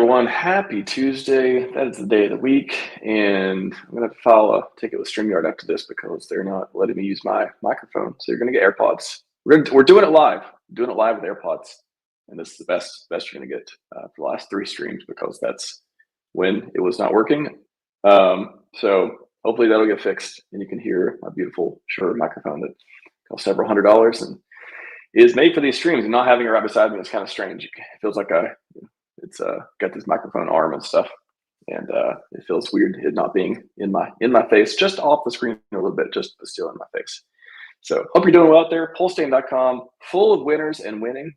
everyone. Happy Tuesday. That is the day of the week, and I'm gonna have to file a ticket with StreamYard after this because they're not letting me use my microphone. So you're gonna get AirPods. We're doing it live. Doing it live with AirPods, and this is the best you're gonna get for the last 3 streams because that's when it was not working. So hopefully that'll get fixed, and you can hear my beautiful Shure microphone that costs several $100s and is made for these streams. And not having it right beside me is kind of strange. It feels like it's got this microphone arm and stuff, and it feels weird it not being in my face, just off the screen a little bit, just still in my face. So hope you're doing well out there. PulseChain.com, full of winners and winning.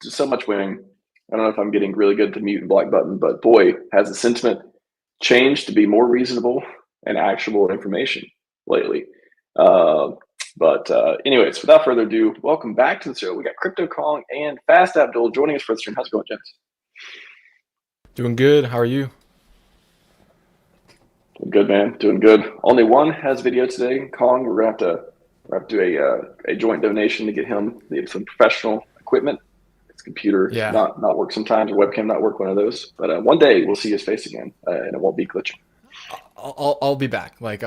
Just so much winning. I don't know if I'm getting really good at the mute and black button, but boy, has the sentiment changed to be more reasonable and actionable information lately. But anyways, without further ado, welcome back to the show. We got Crypto Kong and Fast Abdul joining us for the stream. How's it going, gents? Doing good. How are you? Doing good, man. Doing good. Only one has video today. Kong, we're gonna have to do a joint donation to get him some professional equipment. His computer not work sometimes, or webcam not work, one of those. But one day we'll see his face again, and it won't be glitching. I'll be back. Like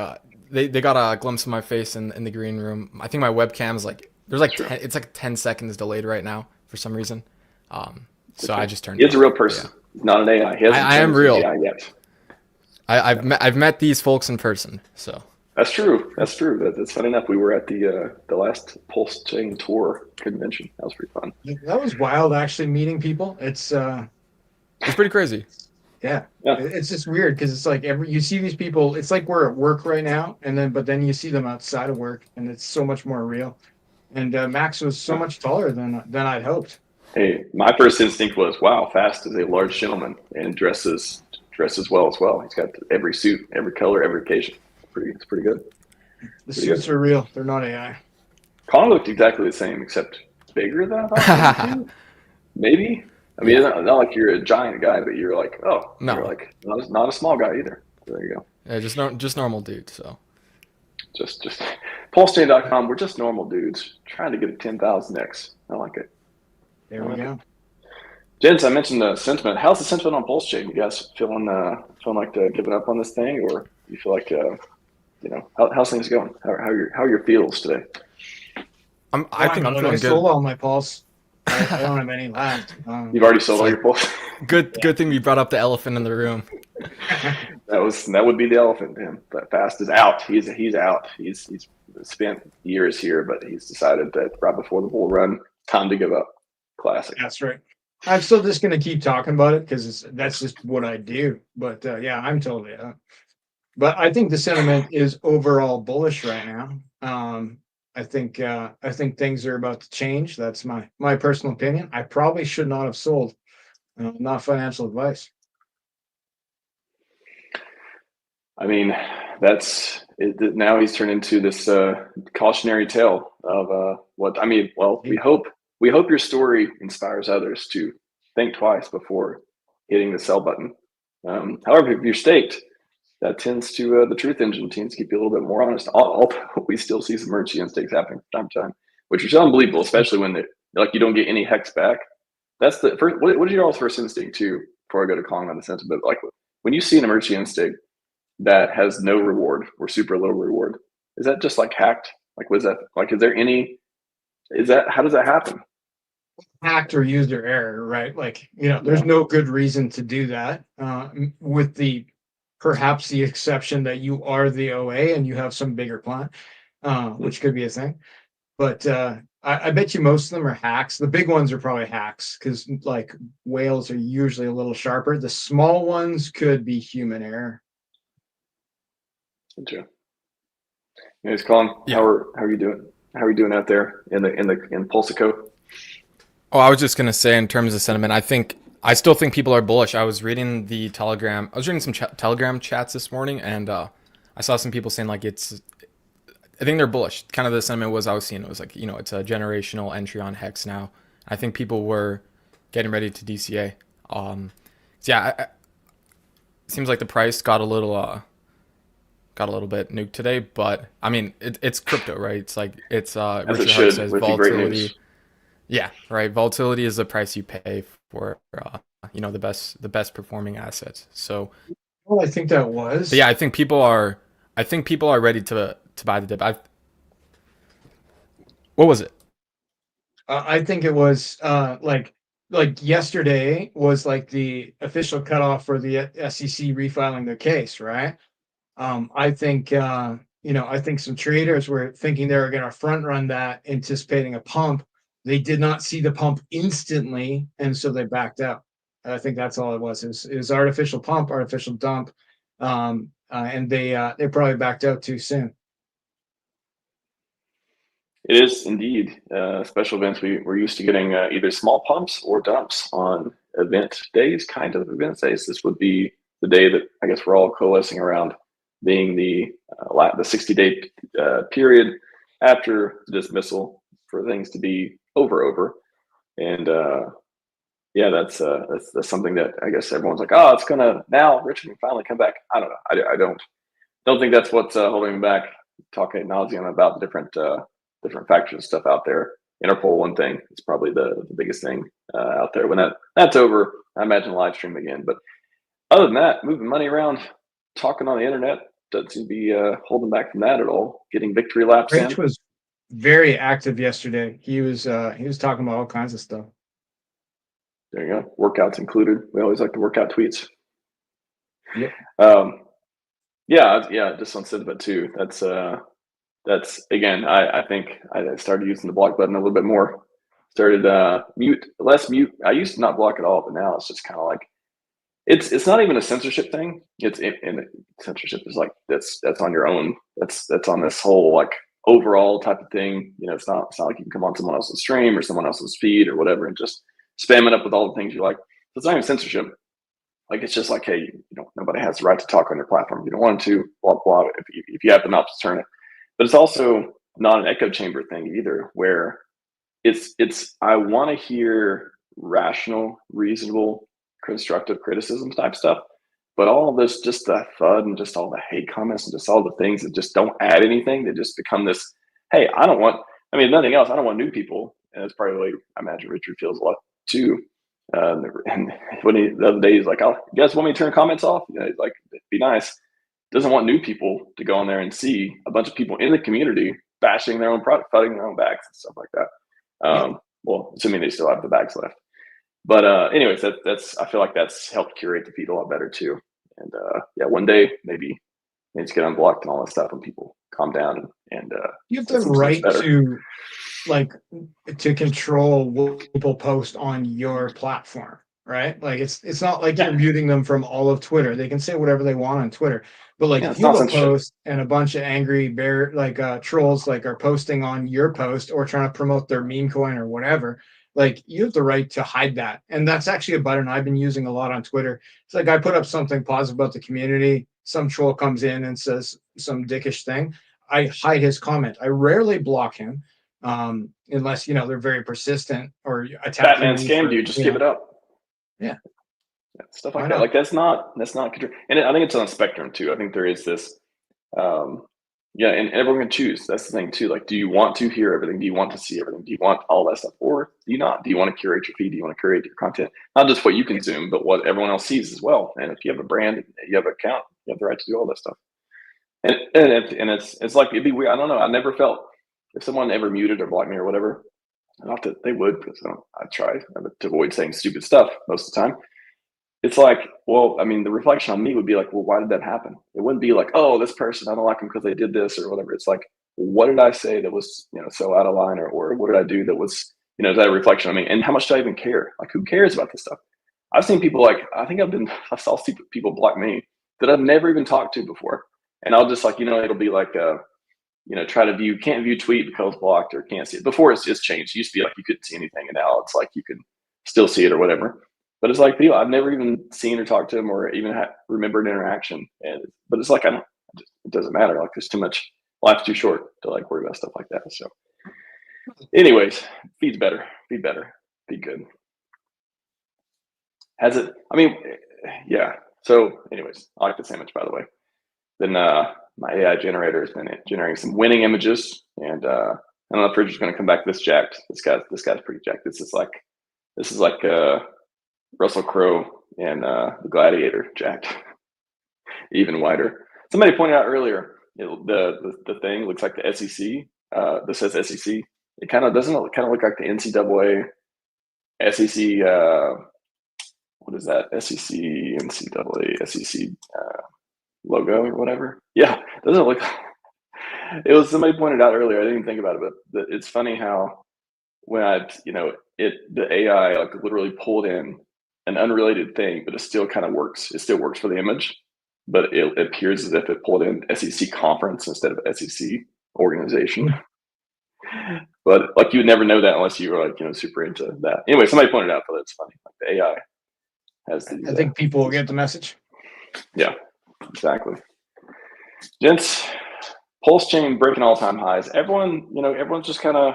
they got a glimpse of my face in the green room. I think my webcam is it's like 10 seconds delayed right now for some reason. So I just turned. He's a real person, not an AI. I am real. AI yet. I've met these folks in person, so. That's true. That's funny enough. We were at the last PulseChain tour convention. That was pretty fun. That was wild, actually, meeting people. It's pretty crazy. Yeah. It's just weird because it's like you see these people. It's like we're at work right now, but then you see them outside of work, and it's so much more real. And Max was so much taller than I'd hoped. Hey, my first instinct was, wow, Fast is a large gentleman and dresses well as well. He's got every suit, every color, every occasion. It's pretty good. The suits are real. They're not AI. Kong looked exactly the same, except bigger than I thought. Maybe. I mean, it's not like you're a giant guy, but you're like, you're like not a small guy either. There you go. Yeah, just normal dude. So, just PulseChain.com. We're just normal dudes trying to get a 10,000x. I like it. There we go. Gents, I mentioned the sentiment. How's the sentiment on PulseChain? You guys feeling like giving up on this thing, or you feel like how's things going? How are your feels today? I think I'm feeling good. I sold all my Pulse. I don't have any left. You've already sold all your Pulse. Good thing we brought up the elephant in the room. that would be the elephant. Him, but Fast is out. He's out. He's spent years here, but he's decided that right before the bull run, time to give up. Classic. That's right. I'm still just going to keep talking about it because that's just what I do. But yeah, I'm totally out. But I think the sentiment is overall bullish right now. I think things are about to change. That's my personal opinion. I probably should not have sold. Not financial advice. I mean, that's it. Now he's turned into this cautionary tale of what I mean. Well, we hope your story inspires others to think twice before hitting the sell button. However, if you're staked, that tends to the truth engine tends to keep you a little bit more honest. Although we still see some emergency instakes happening from time to time, which is unbelievable, especially when you don't get any hex back. That's the first. What is your all's first instinct too? Before I go to Kong on the sentiment, like when you see an emergency instinct that has no reward or super low reward, is that just like hacked? Like, was that like? Is there any? How does that happen? Hacked or user error, right? Like, there's no good reason to do that. With perhaps the exception that you are the OA and you have some bigger plan, which could be a thing. But I bet you most of them are hacks. The big ones are probably hacks because like whales are usually a little sharper. The small ones could be human error. Gotcha. Anyways, Colin, how are you doing? How are you doing out there in PulseCo? Oh, I was just gonna say in terms of sentiment, I still think people are bullish. I was reading the Telegram. I was reading some Telegram chats this morning, and I saw some people saying like I think they're bullish. Kind of the sentiment I was seeing. It was like it's a generational entry on Hex now. I think people were getting ready to DCA. It seems like the price got a little bit nuked today, but I mean it's crypto, right? It's like Richard Hart says volatility. Yeah, right. Volatility is the price you pay for you know, the best performing assets. So Well, I think that was. but yeah, I think people are ready to buy the dip. What was it? I think it was like yesterday was like the official cutoff for the SEC refiling their case, right? I think I think some traders were thinking they were going to front run that, anticipating a pump. They did not see the pump instantly, and so they backed out. I think that's all it was. Is artificial pump, artificial dump, and they probably backed out too soon. It is indeed special events. We're used to getting either small pumps or dumps on event days, kind of event days. This would be the day that I guess we're all coalescing around, being the 60-day period after the dismissal for things to be over. And yeah, that's something that I guess everyone's like, oh, it's gonna now Richmond finally come back. I don't know. I don't think that's what's holding him back. Talking ad nauseum about the different factors and stuff out there. Interpol, one thing, it's probably the biggest thing out there. When that's over, I imagine live stream again. But other than that, moving money around, talking on the internet doesn't seem to be holding back from that at all. Getting victory laps Rich in. was very active yesterday. He was talking about all kinds of stuff. There you go. Workouts included. We always like to work out tweets. Yep. Yeah. Just on Scivive too. That's again. I think I started using the block button a little bit more. Started less mute. I used to not block at all, but now it's just kind of like it's not even a censorship thing. And censorship is like that's on your own. That's on this whole like overall type of thing. You know, it's not like you can come on someone else's stream or someone else's feed or whatever and just spam it up with all the things you like. So it's not even censorship. Like it's just like, hey, you know, nobody has the right to talk on your platform. If you don't want to, blah blah. If you have the knobs to turn it, but it's also not an echo chamber thing either, where it's I want to hear rational, reasonable, constructive criticism type stuff, but all of this, just the FUD and just all the hate comments and just all the things that just don't add anything, that just become this. Hey, I don't want. I mean, nothing else. I don't want new people, and it's probably the way I imagine Richard feels a lot too. And when the other day he's like, "Oh, you guys want me to turn comments off?" You know, he's like, "Be nice." Doesn't want new people to go on there and see a bunch of people in the community bashing their own product, fighting their own bags and stuff like that. Well, assuming they still have the bags left. But anyways, that's I feel like that's helped curate the feed a lot better too. And yeah, one day maybe needs to get unblocked and all that stuff, and people calm down and you have the right to control what people post on your platform, right? Like it's not like you're muting them from all of Twitter. They can say whatever they want on Twitter. But like if you have a post and a bunch of angry trolls like are posting on your post or trying to promote their meme coin or whatever, like you have the right to hide that. And that's actually a button I've been using a lot on Twitter. It's like I put up something positive about the community. Some troll comes in and says some dickish thing. I hide his comment. I rarely block him, unless they're very persistent or attacking. Batman scammed you. Just give it up. Yeah, stuff like that. Like that's not control. And I think it's on a spectrum too. I think there is this. And everyone can choose. That's the thing too. Like, do you want to hear everything? Do you want to see everything? Do you want all that stuff, or do you not? Do you want to curate your feed? Do you want to curate your content? Not just what you consume, but what everyone else sees as well. And if you have a brand, you have an account, you have the right to do all that stuff. And it's like it'd be weird. I don't know. I never felt if someone ever muted or blocked me or whatever. Not that they would, because I try to avoid saying stupid stuff most of the time. It's like, well, I mean, the reflection on me would be like, well, why did that happen? It wouldn't be like, oh, this person, I don't like them because they did this or whatever. It's like, what did I say that was, so out of line, or what did I do that was, is that a reflection on me? And how much do I even care? Like, who cares about this stuff? I've seen people I saw people block me that I've never even talked to before. And I'll just like, it'll be like, try to can't view tweet because blocked or can't see it. Before it's changed. It used to be like you couldn't see anything, and now it's like you can still see it or whatever. But it's like people I've never even seen or talked to them or even remember an interaction. But it's like it doesn't matter. Like there's too much. Life's too short to like worry about stuff like that. So, anyways, feed better, be good. Has it? I mean, yeah. So, anyways, I like the sandwich, by the way. Then my AI generator has been generating some winning images, and I don't know if Richard's going to come back this jacked. This guy's pretty jacked. This is like Russell Crowe and the Gladiator jacked even wider. Somebody pointed out earlier, the thing looks like the SEC. This says SEC. It kind of doesn't it kind of look like the NCAA, SEC. What is that? SEC, NCAA, SEC logo or whatever. Yeah, doesn't it look? It was somebody pointed out earlier. I didn't even think about it, but it's funny how when the AI like literally pulled in an unrelated thing, but it still kind of works. It still works for the image, but it appears as if it pulled in SEC conference instead of SEC organization. But like you would never know that unless you were like super into that. Anyway, somebody pointed out that it's funny. Like the AI has these. I think people will get the message. Yeah, exactly. Gents, PulseChain breaking all-time highs. Everyone's just kind of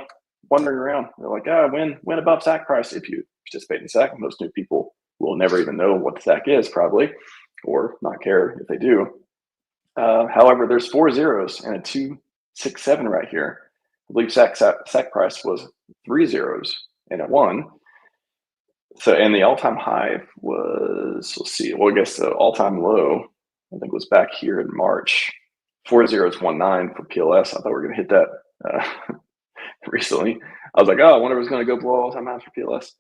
wandering around. They're like, when above SAC price if you participate in SAC. Most new people will never even know what the SAC is probably, or not care if they do. However, there's 4 zeros and a 267 right here. I believe SAC price was 3 zeros and a 1. So, and the all-time high was, let's see, well, I guess the all-time low, I think was back here in March. 4019 for PLS. I thought we were going to hit that recently. I was like, I wonder if it's going to go below all-time highs for PLS.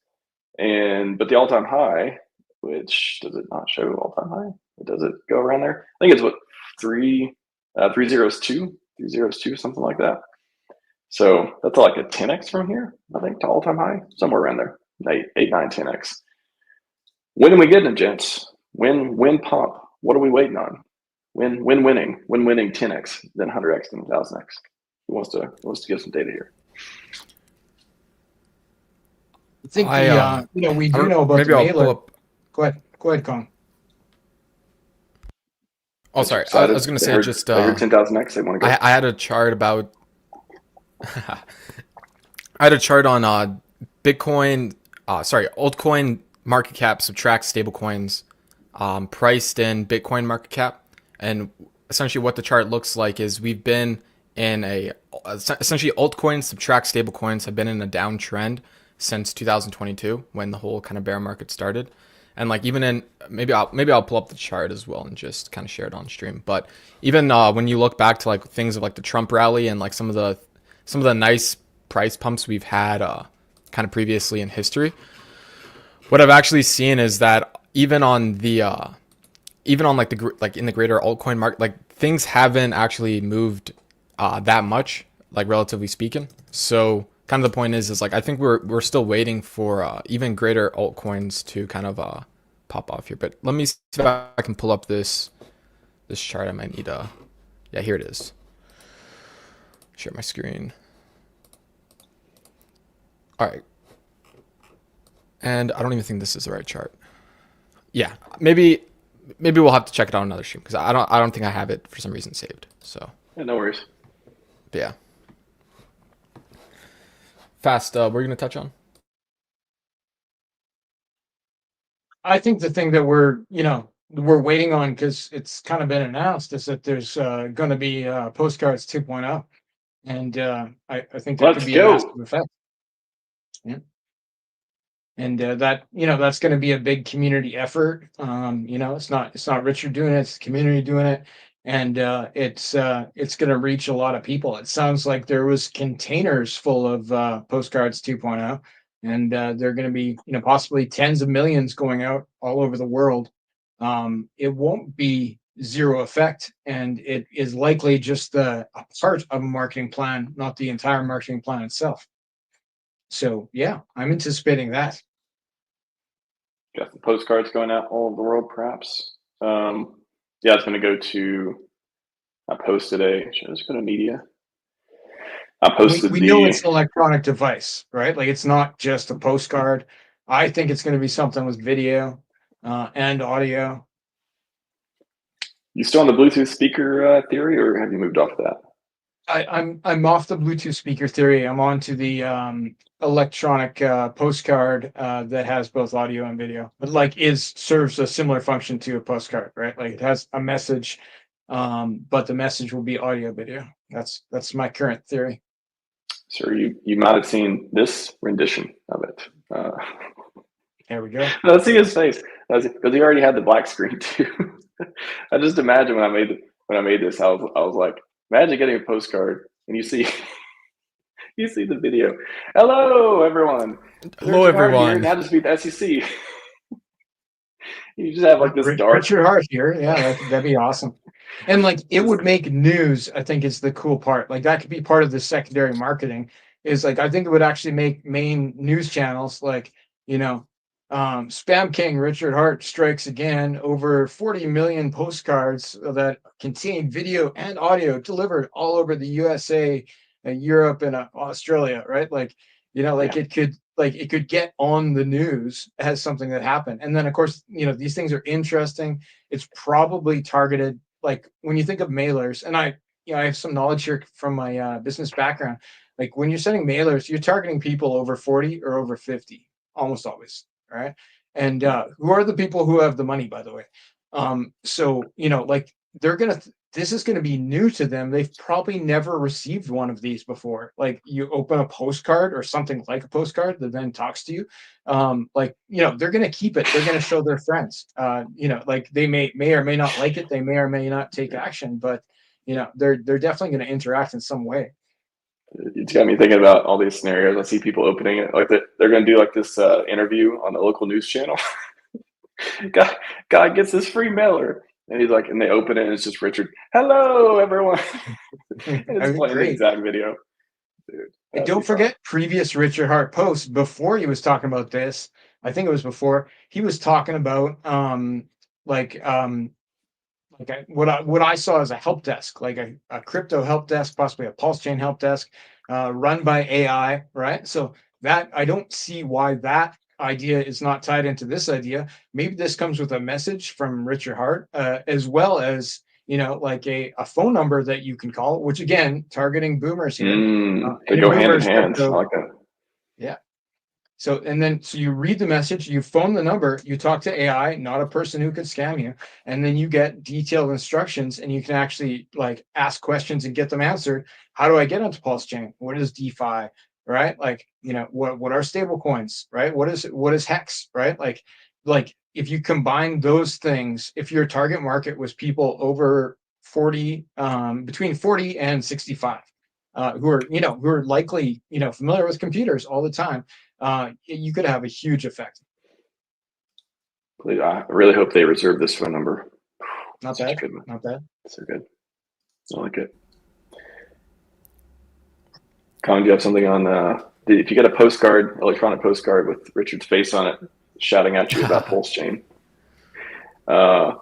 But the all-time high, which does it not show all-time high? Does it go around there? I think it's what 302, something like that. So that's like a 10x from here, I think, to all-time high, somewhere around there. 8, 9, 10x. When are we getting it, gents? When pump? What are we waiting on? When winning 10x, then 100x, then 1000x. Who wants to give some data here? I think we do know about maybe the I'll mailer. pull up. Go ahead, Con. Oh, sorry. I was going to say just 10,000x. They want to go. I had a chart about. I had a chart on Bitcoin. Altcoin market cap subtract stablecoins, priced in Bitcoin market cap, and essentially what the chart looks like is we've been in essentially altcoins subtract stablecoins have been in a downtrend since 2022 when the whole kind of bear market started. And like even in maybe I'll pull up the chart as well and just kind of share it on stream. But even when you look back to like things of like the Trump rally and like some of the nice price pumps we've had kind of previously in history, what I've actually seen is that even on like in the greater altcoin market, like things haven't actually moved that much, like relatively speaking. So kind of the point is like I think we're still waiting for even greater altcoins to kind of pop off here. But let me see if I can pull up this chart. I might need yeah, here it is. Share my screen. All right. And I don't even think this is the right chart. Yeah, maybe we'll have to check it out on another stream because I don't think I have it for some reason saved. So yeah, no worries. But yeah. Fast, we're gonna touch on. I think the thing that we're waiting on because it's kind of been announced is that there's going to be Postcards 2.0, and I think that could be a massive effect. Yeah. And that's going to be a big community effort. It's not Richard doing it; it's the community doing it, and it's going to reach a lot of people. It sounds like there was containers full of Postcards 2.0, and they're going to be possibly tens of millions going out all over the world. It won't be zero effect, and it is likely just a part of a marketing plan, not the entire marketing plan itself. So yeah, I'm anticipating that. Got the postcards going out all over the world, perhaps. Yeah, it's going to go to. I posted should I just go to media? I posted we know it's an electronic device, right? Like it's not just a postcard. I think it's going to be something with video and audio. You still on the Bluetooth speaker theory, or have you moved off of that? I'm off the Bluetooth speaker theory. I'm on to the electronic postcard that has both audio and video, but like serves a similar function to a postcard, right? Like it has a message, but the message will be audio video. That's my current theory. Sir, you might have seen this rendition of it. There we go. Let's see his face. Because he already had the black screen too. I just imagine when I made this, I was like, imagine getting a postcard and you see you see the video. Hello everyone. Hello, Richard Hart here. everyone. Now to speak the SEC. You just have like this dark. Richard Hart here. Yeah, that'd be awesome. And like it would make news, I think is the cool part. Like that could be part of the secondary marketing. Is like I think it would actually make main news channels like, Spam King Richard Hart strikes again, over 40 million postcards that contain video and audio delivered all over the USA, Europe, and Australia, right? Like, like Yeah. it could get on the news as something that happened. And then of course, these things are interesting. It's probably targeted, like when you think of mailers, and I have some knowledge here from my business background. Like when you're sending mailers, you're targeting people over 40 or over 50, almost always, right? And who are the people who have the money, by the way? So like they're gonna. This is going to be new to them. They've probably never received one of these before. Like you open a postcard or something like a postcard that then talks to you. They're going to keep it. They're going to show their friends. Like they may or may not like it. They may or may not take action, but they're definitely going to interact in some way. It's got me thinking about all these scenarios. I see people opening it like they're going to do like this interview on the local news channel. guy gets this free mailer, and he's like, and they open it, and it's just Richard. Hello, everyone. And it's playing the exact video. Dude, and don't forget previous Richard Hart posts before he was talking about this. I think it was before he was talking about what I saw as a help desk, like a crypto help desk, possibly a PulseChain help desk, run by AI, right? So that I don't see why that idea is not tied into this idea. Maybe this comes with a message from Richard Hart, as well as like a phone number that you can call, which again, targeting boomers here. They go hand in hand. I like that. Yeah. So you read the message, you phone the number, you talk to AI, not a person who could scam you, and then you get detailed instructions, and you can actually like ask questions and get them answered. How do I get onto PulseChain? What is DeFi? Right? Like, what are stable coins? Right? What is Hex? Right? Like if you combine those things, if your target market was people over 40, between 40 and 65, who are likely, familiar with computers all the time, you could have a huge effect. I really hope they reserve this phone number. Not bad. Not bad. So good. I like it. Colin, do you have something on? If you get a postcard, electronic postcard with Richard's face on it, shouting at you about PulseChain, that's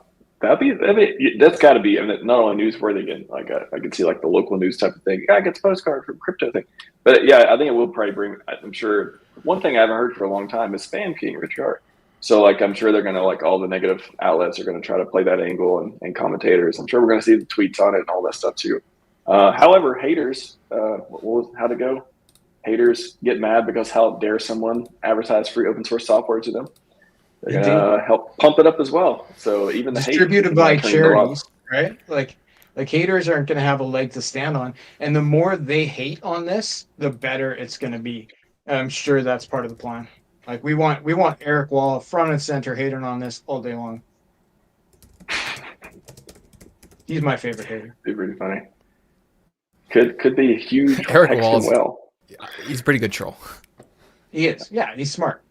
got to be. I mean, not only newsworthy again. Like I could see like the local news type of thing. I get a postcard from crypto thing, but yeah, I think it will probably bring. I'm sure. One thing I haven't heard for a long time is Spam King Richard Hart. So like I'm sure they're gonna like all the negative outlets are gonna try to play that angle and commentators. I'm sure we're gonna see the tweets on it and all that stuff too. However, haters, how'd it go? Haters get mad because how dare someone advertise free open source software to them? They're gonna help pump it up as well. So even the distributed by charities, right? Like haters aren't gonna have a leg to stand on, and the more they hate on this, the better it's gonna be. I'm sure that's part of the plan. Like we want Eric Wall front and center hating on this all day long. He's my favorite hater. Be pretty funny. Could be huge. Eric Wall. Well, he's a pretty good troll. He is. Yeah, he's smart.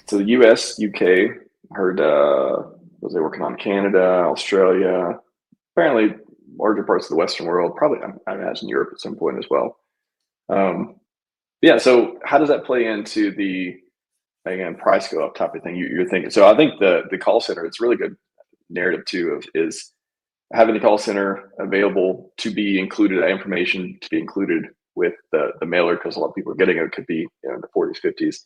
So the U.S., UK, heard was they working on Canada, Australia, apparently larger parts of the Western world, probably I imagine Europe at some point as well. Yeah. So how does that play into the again price go up type of thing you're thinking? So I think the call center, it's really good narrative too is having the call center available to be included, that information to be included with the mailer, because a lot of people are getting it. It could be in the 40s, 50s,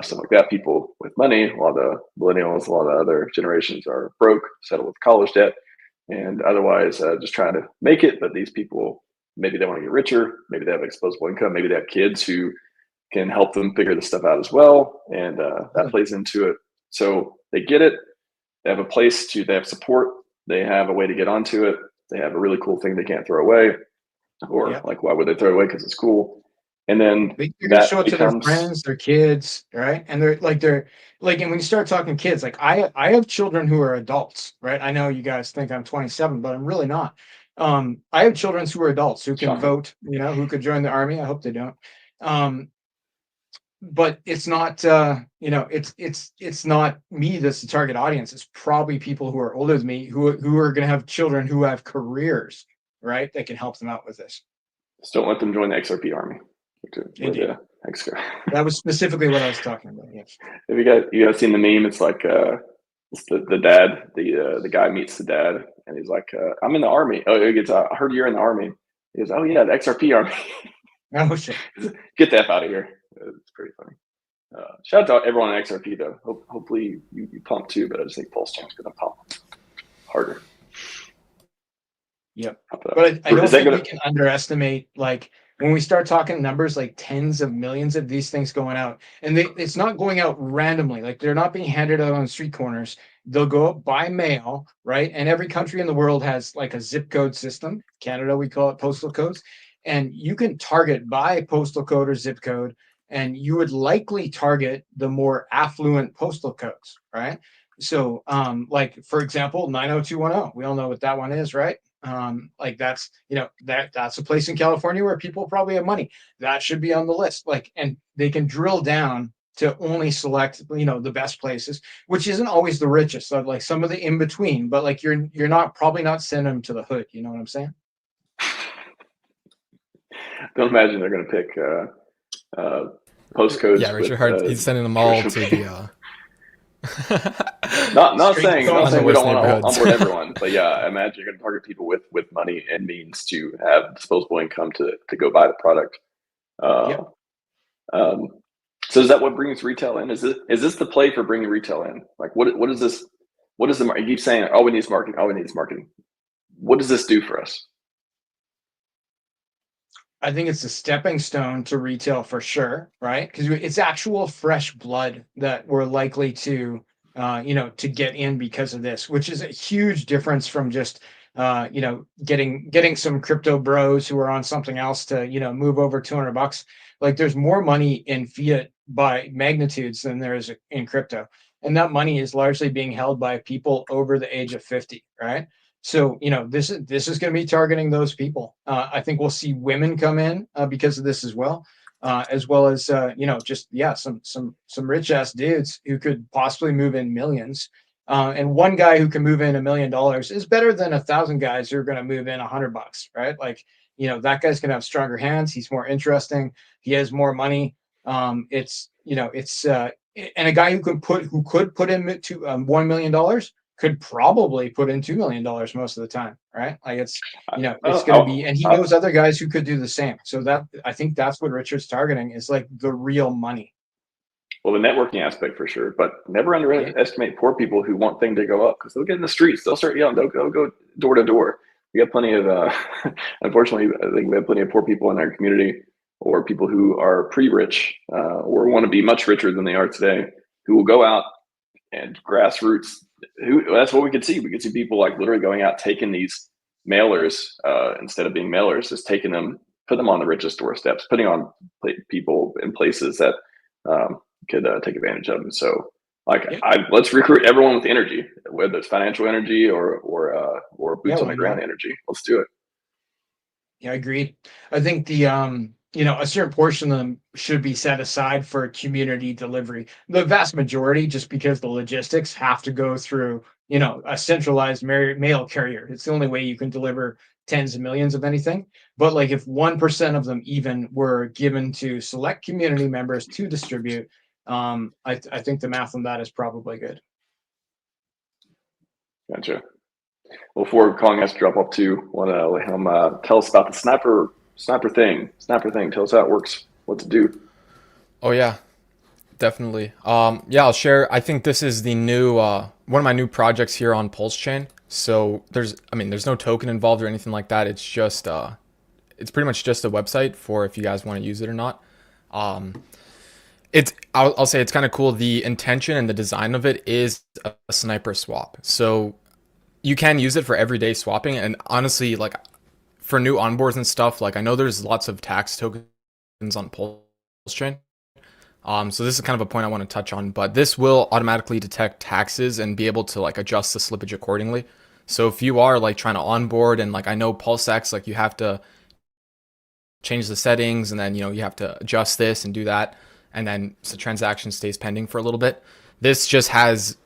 stuff like that. People with money, a lot of the millennials, a lot of other generations are broke, settled with college debt, and otherwise just trying to make it. But these people, maybe they want to get richer, maybe they have disposable income, maybe they have kids who can help them figure this stuff out as well, and that plays into it. So they get it, they have a place they have support, they have a way to get onto it, they have a really cool thing they can't throw away, or like why would they throw it away because it's cool? and then They're gonna that show it to their becomes friends, their kids, right? And and when you start talking kids, like I have children who are adults, right? I know you guys think I'm 27, but I'm really not. I have children who are adults who can shocking. vote, who could join the army. I hope they don't. Um, but it's not, it's not me that's the target audience. It's probably people who are older than me who are going to have children who have careers, right? That can help them out with this. Just don't let them join the XRP army. Indeed. If That was specifically what I was talking about. Yes. you guys seen the meme, it's like it's the dad, the guy meets the dad, and he's like, I'm in the army. Oh, he gets, I heard you're in the army. He goes, oh yeah, the XRP army. Oh shit. Get the F out of here. It's pretty funny. Shout out to everyone at XRP though. Hopefully you pump too, but I just think PulseChain's gonna pump harder. Yep. But I don't think we can underestimate, like, when we start talking numbers like tens of millions of these things going out, and it's not going out randomly. Like, they're not being handed out on street corners. They'll go up by mail, right? And every country in the world has like a zip code system. Canada, we call it postal codes. And you can target by postal code or zip code, and you would likely target the more affluent postal codes, right? So, like, for example, 90210, we all know what that one is, right? Like that's that's a place in California where people probably have money. That should be on the list. Like, and they can drill down to only select the best places, which isn't always the richest. So like some of the in between, but like you're not probably not sending them to the hood. You know what I'm saying? Don't imagine they're gonna pick postcodes. Yeah, Richard Hart, he's sending them all to the. not saying we don't want to onboard everyone, but yeah, I imagine you're going to target people with money and means to have disposable income to go buy the product. Yep. So is that what brings retail in? Is this the play for bringing retail in? Like, what is this? What is the market? You keep saying, all we need is marketing. All we need is marketing. What does this do for us? I think it's a stepping stone to retail for sure, right? Because it's actual fresh blood that we're likely to, to get in because of this, which is a huge difference from just, getting some crypto bros who are on something else to, move over $200. Like, there's more money in fiat by magnitudes than there is in crypto, and that money is largely being held by people over the age of 50, right? So, this is going to be targeting those people. I think we'll see women come in because of this as well as some rich ass dudes who could possibly move in millions. And one guy who can move in $1 million is better than 1,000 guys who are going to move in $100, right? Like, that guy's going to have stronger hands. He's more interesting. He has more money. And a guy who could put in to $1 million could probably put in $2 million most of the time, right? Like, it's going to be, and he knows other guys who could do the same. So that, I think that's what Richard's targeting, is like the real money. Well, the networking aspect for sure, but never underestimate poor people who want things to go up, because they'll get in the streets. They'll start yelling. They'll go door to door. We got plenty of, unfortunately, I think we have plenty of poor people in our community, or people who are pre-rich or want to be much richer than they are today, who will go out and grassroots. That's what we could see. We could see people like literally going out, taking these mailers instead of being mailers, just taking them, put them on the richest doorsteps, putting on people in places that could take advantage of them. So, like, let's recruit everyone with energy, whether it's financial energy or boots on the ground energy. Let's do it. Yeah, agreed. I think the a certain portion of them should be set aside for community delivery. The vast majority, just because the logistics have to go through, a centralized mail carrier. It's the only way you can deliver tens of millions of anything. But like, if 1% of them even were given to select community members to distribute, I think the math on that is probably good. Gotcha. Well, before calling us drop off too, want to let him tell us about the sniper thing. Tell us how it works, what to do. Oh yeah, definitely. I'll share. I think this is the new one of my new projects here on PulseChain. So there's no token involved or anything like that. It's just it's pretty much just a website for if you guys want to use it or not. I'll say it's kind of cool. The intention and the design of it is a sniper swap. So you can use it for everyday swapping, and honestly, like, for new onboards and stuff, like, I know there's lots of tax tokens on PulseChain. So this is kind of a point I want to touch on, but this will automatically detect taxes and be able to like adjust the slippage accordingly. So if you are like trying to onboard and like I know PulseX, like you have to change the settings and then, you know, you have to adjust this and do that. And then the transaction stays pending for a little bit. This just has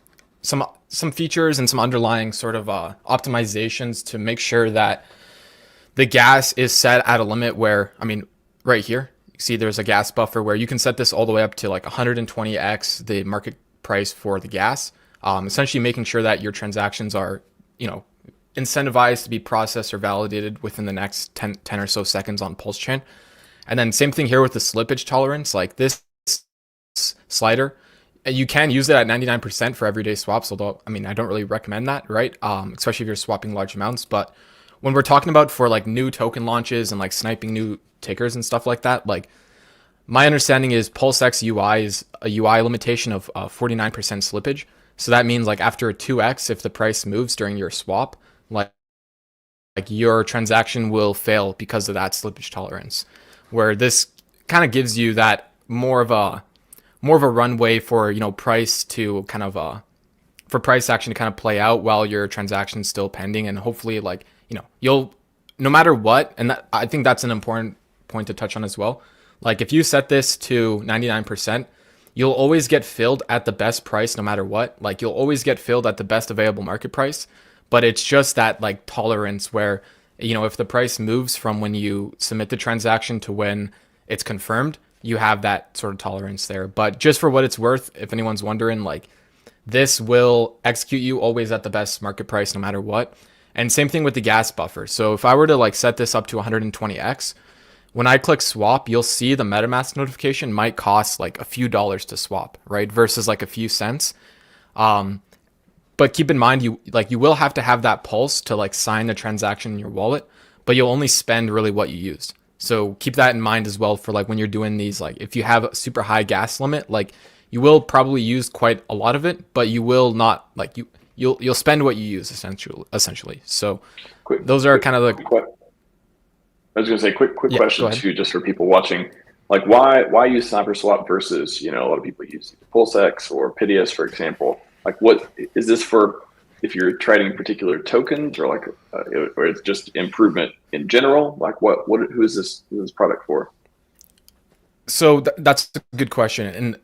some features and some underlying sort of optimizations to make sure that the gas is set at a limit where, I mean, right here, you see there's a gas buffer where you can set this all the way up to like 120x the market price for the gas, essentially making sure that your transactions are, you know, incentivized to be processed or validated within the next 10 or so seconds on PulseChain. And then same thing here with the slippage tolerance, like this slider, you can use it at 99% for everyday swaps, although, I mean, I don't really recommend that, right? Especially if you're swapping large amounts. But when we're talking about for like new token launches and like sniping new tickers and stuff like that, like my understanding is PulseX UI is a UI limitation of 49% slippage. So that means like after a 2x, if the price moves during your swap, like your transaction will fail because of that slippage tolerance, where this kind of gives you that more of a runway for, you know, price to kind of for price action to kind of play out while your transaction's still pending. And hopefully, like, you know, you'll, no matter what, and that, I think that's an important point to touch on as well. Like if you set this to 99%, you'll always get filled at the best price no matter what. Like you'll always get filled at the best available market price. But it's just that like tolerance where, you know, if the price moves from when you submit the transaction to when it's confirmed, you have that sort of tolerance there. But just for what it's worth, if anyone's wondering, like this will execute you always at the best market price no matter what. And same thing with the gas buffer. So if I were to like set this up to 120x, when I click swap, you'll see the MetaMask notification might cost like a few dollars to swap, right? Versus like a few cents. But keep in mind, you will have to have that pulse to like sign the transaction in your wallet, but you'll only spend really what you used. So keep that in mind as well for like when you're doing these, like if you have a super high gas limit, like you will probably use quite a lot of it, but you will not like you'll spend what you use essentially. So those are kind of the. I was going to say quick question too, just for people watching. Like why use Sniper Swap versus, you know, a lot of people use PulseX or Pidius, for example. Like what is this for? If you're trading particular tokens or like, or it's just improvement in general, like who is this product for? So that's a good question. And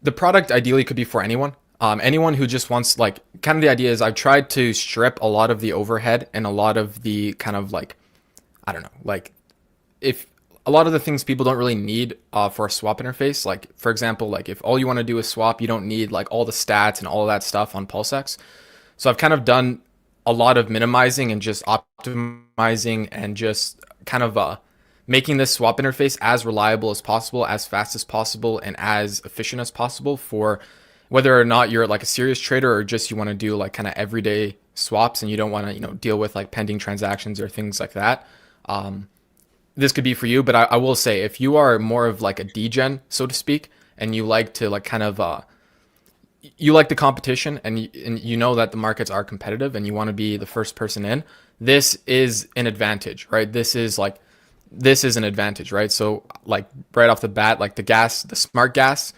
the product ideally could be for anyone. Anyone who just wants, like, kind of the idea is I've tried to strip a lot of the overhead and a lot of the kind of like, I don't know, like if a lot of the things people don't really need for a swap interface, like for example, like if all you want to do is swap, you don't need like all the stats and all of that stuff on PulseX. So I've kind of done a lot of minimizing and just optimizing and just kind of making this swap interface as reliable as possible, as fast as possible, and as efficient as possible for whether or not you're like a serious trader or just you want to do like kind of everyday swaps and you don't want to, you know, deal with like pending transactions or things like that. This could be for you, but I will say if you are more of like a degen, so to speak, and you like to like kind of you like the competition and you know that the markets are competitive and you want to be the first person in, this is an advantage, right? This is an advantage, right? So like right off the bat, like the smart gas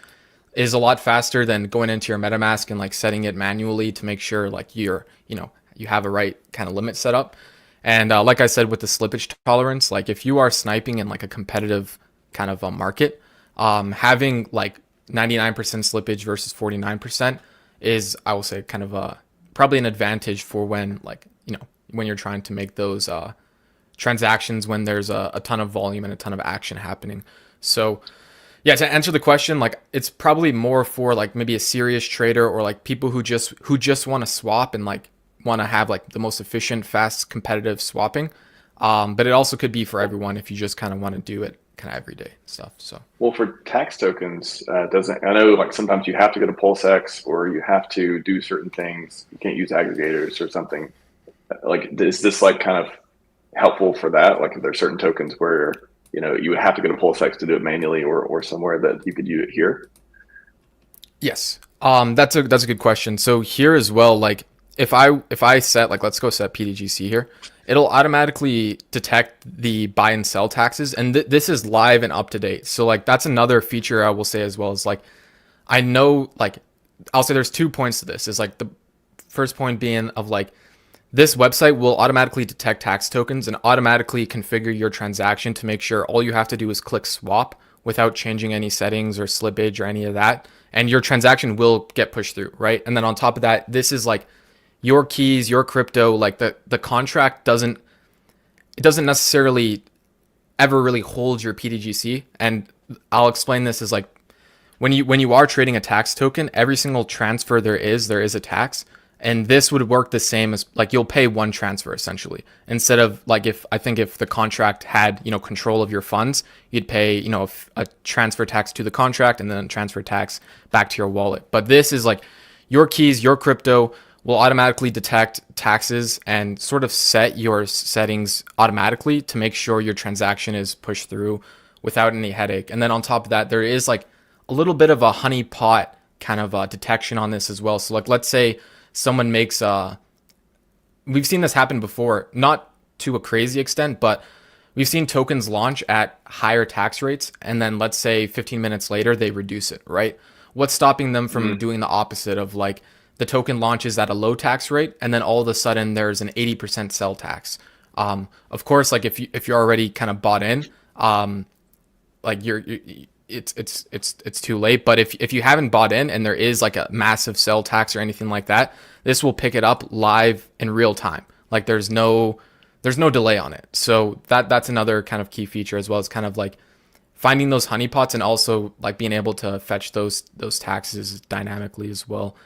is a lot faster than going into your MetaMask and like setting it manually to make sure like you have a right kind of limit set up. And like I said, with the slippage tolerance, like if you are sniping in like a competitive kind of a market, having like 99% slippage versus 49% is, I will say, kind of probably an advantage for when, like, you know, when you're trying to make those transactions when there's a ton of volume and a ton of action happening. So yeah, to answer the question, like it's probably more for like maybe a serious trader or like people who just want to swap and like want to have like the most efficient, fast, competitive swapping. But it also could be for everyone if you just kind of want to do it kind of everyday stuff. So well, for tax tokens, I know like sometimes you have to go to PulseX or you have to do certain things. You can't use aggregators or something. Like, is this like kind of helpful for that? Like, if there's certain tokens where, you know, you would have to go to PulseX to do it manually or somewhere that you could do it here? Yes. That's a good question. So here as well, like if I set, like, let's go set PDGC here, it'll automatically detect the buy and sell taxes, and this is live and up to date. So like that's another feature I will say as well, is like, I know, like, I'll say there's 2 points to this. Is like, the first point being of like, this website will automatically detect tax tokens and automatically configure your transaction to make sure all you have to do is click swap without changing any settings or slippage or any of that, and your transaction will get pushed through, right? And then on top of that, this is like your keys, your crypto, like the contract doesn't necessarily ever really hold your PDGC. And I'll explain this as like, when you are trading a tax token, every single transfer there is a tax. And this would work the same as, like, you'll pay one transfer essentially, instead of like, if the contract had, you know, control of your funds, you'd pay, you know, a transfer tax to the contract and then transfer tax back to your wallet. But this is like, your keys, your crypto will automatically detect taxes and sort of set your settings automatically to make sure your transaction is pushed through without any headache. And then on top of that, there is like a little bit of a honeypot kind of detection on this as well. So like, let's say someone makes we've seen this happen before, not to a crazy extent, but we've seen tokens launch at higher tax rates, and then let's say 15 minutes later they reduce it, right? What's stopping them from doing the opposite of, like, the token launches at a low tax rate and then all of a sudden there's an 80% sell tax? Of course, like, if you're already kind of bought in, like, it's too late. But if you haven't bought in and there is like a massive sell tax or anything like that, this will pick it up live in real time. Like, there's no delay on it. So that's another kind of key feature, as well as kind of like finding those honeypots and also like being able to fetch those taxes dynamically as well.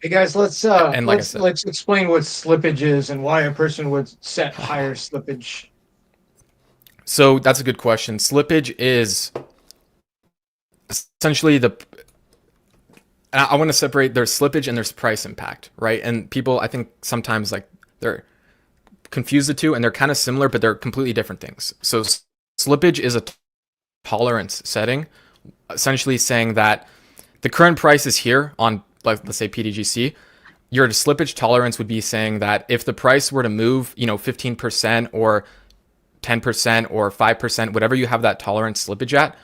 Hey guys, let's explain what slippage is and why a person would set higher slippage. So that's a good question. Slippage is essentially I want to separate, there's slippage and there's price impact, right? And people, I think sometimes, like, they're confused the two, and they're kind of similar, but they're completely different things. So slippage is a tolerance setting, essentially saying that the current price is here on, like, let's say PDGC. Your slippage tolerance would be saying that if the price were to move, you know, 15% or 10% or 5%, whatever you have that tolerance slippage at,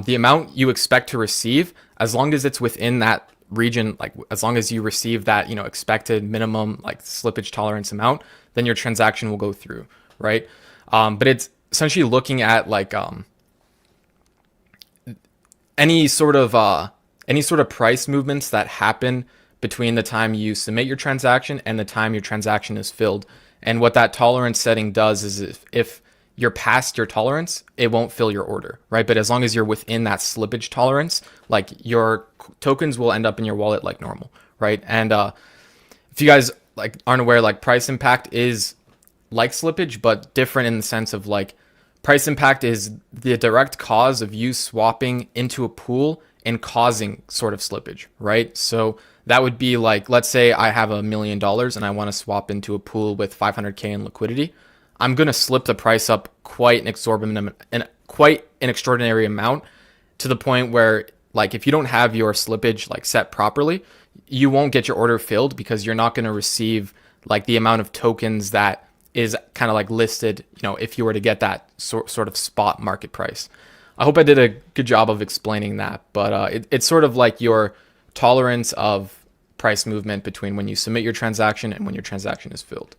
the amount you expect to receive, as long as it's within that region, like, as long as you receive that, you know, expected minimum, like, slippage tolerance amount, then your transaction will go through, right? But it's essentially looking at, like, any sort of price movements that happen between the time you submit your transaction and the time your transaction is filled. And what that tolerance setting does is, if you're past your tolerance, it won't fill your order, right? But as long as you're within that slippage tolerance, like, your tokens will end up in your wallet like normal, right? And if you guys, like, aren't aware, like, price impact is like slippage, but different in the sense of, like, price impact is the direct cause of you swapping into a pool and causing sort of slippage, right? So that would be like, let's say I have $1 million and I want to swap into a pool with 500K in liquidity. I'm going to slip the price up quite an exorbitant and quite an extraordinary amount, to the point where, like, if you don't have your slippage, like, set properly, you won't get your order filled, because you're not going to receive, like, the amount of tokens that is kind of like listed, you know, if you were to get that sort of spot market price. I hope I did a good job of explaining that, but it's sort of like your tolerance of price movement between when you submit your transaction and when your transaction is filled.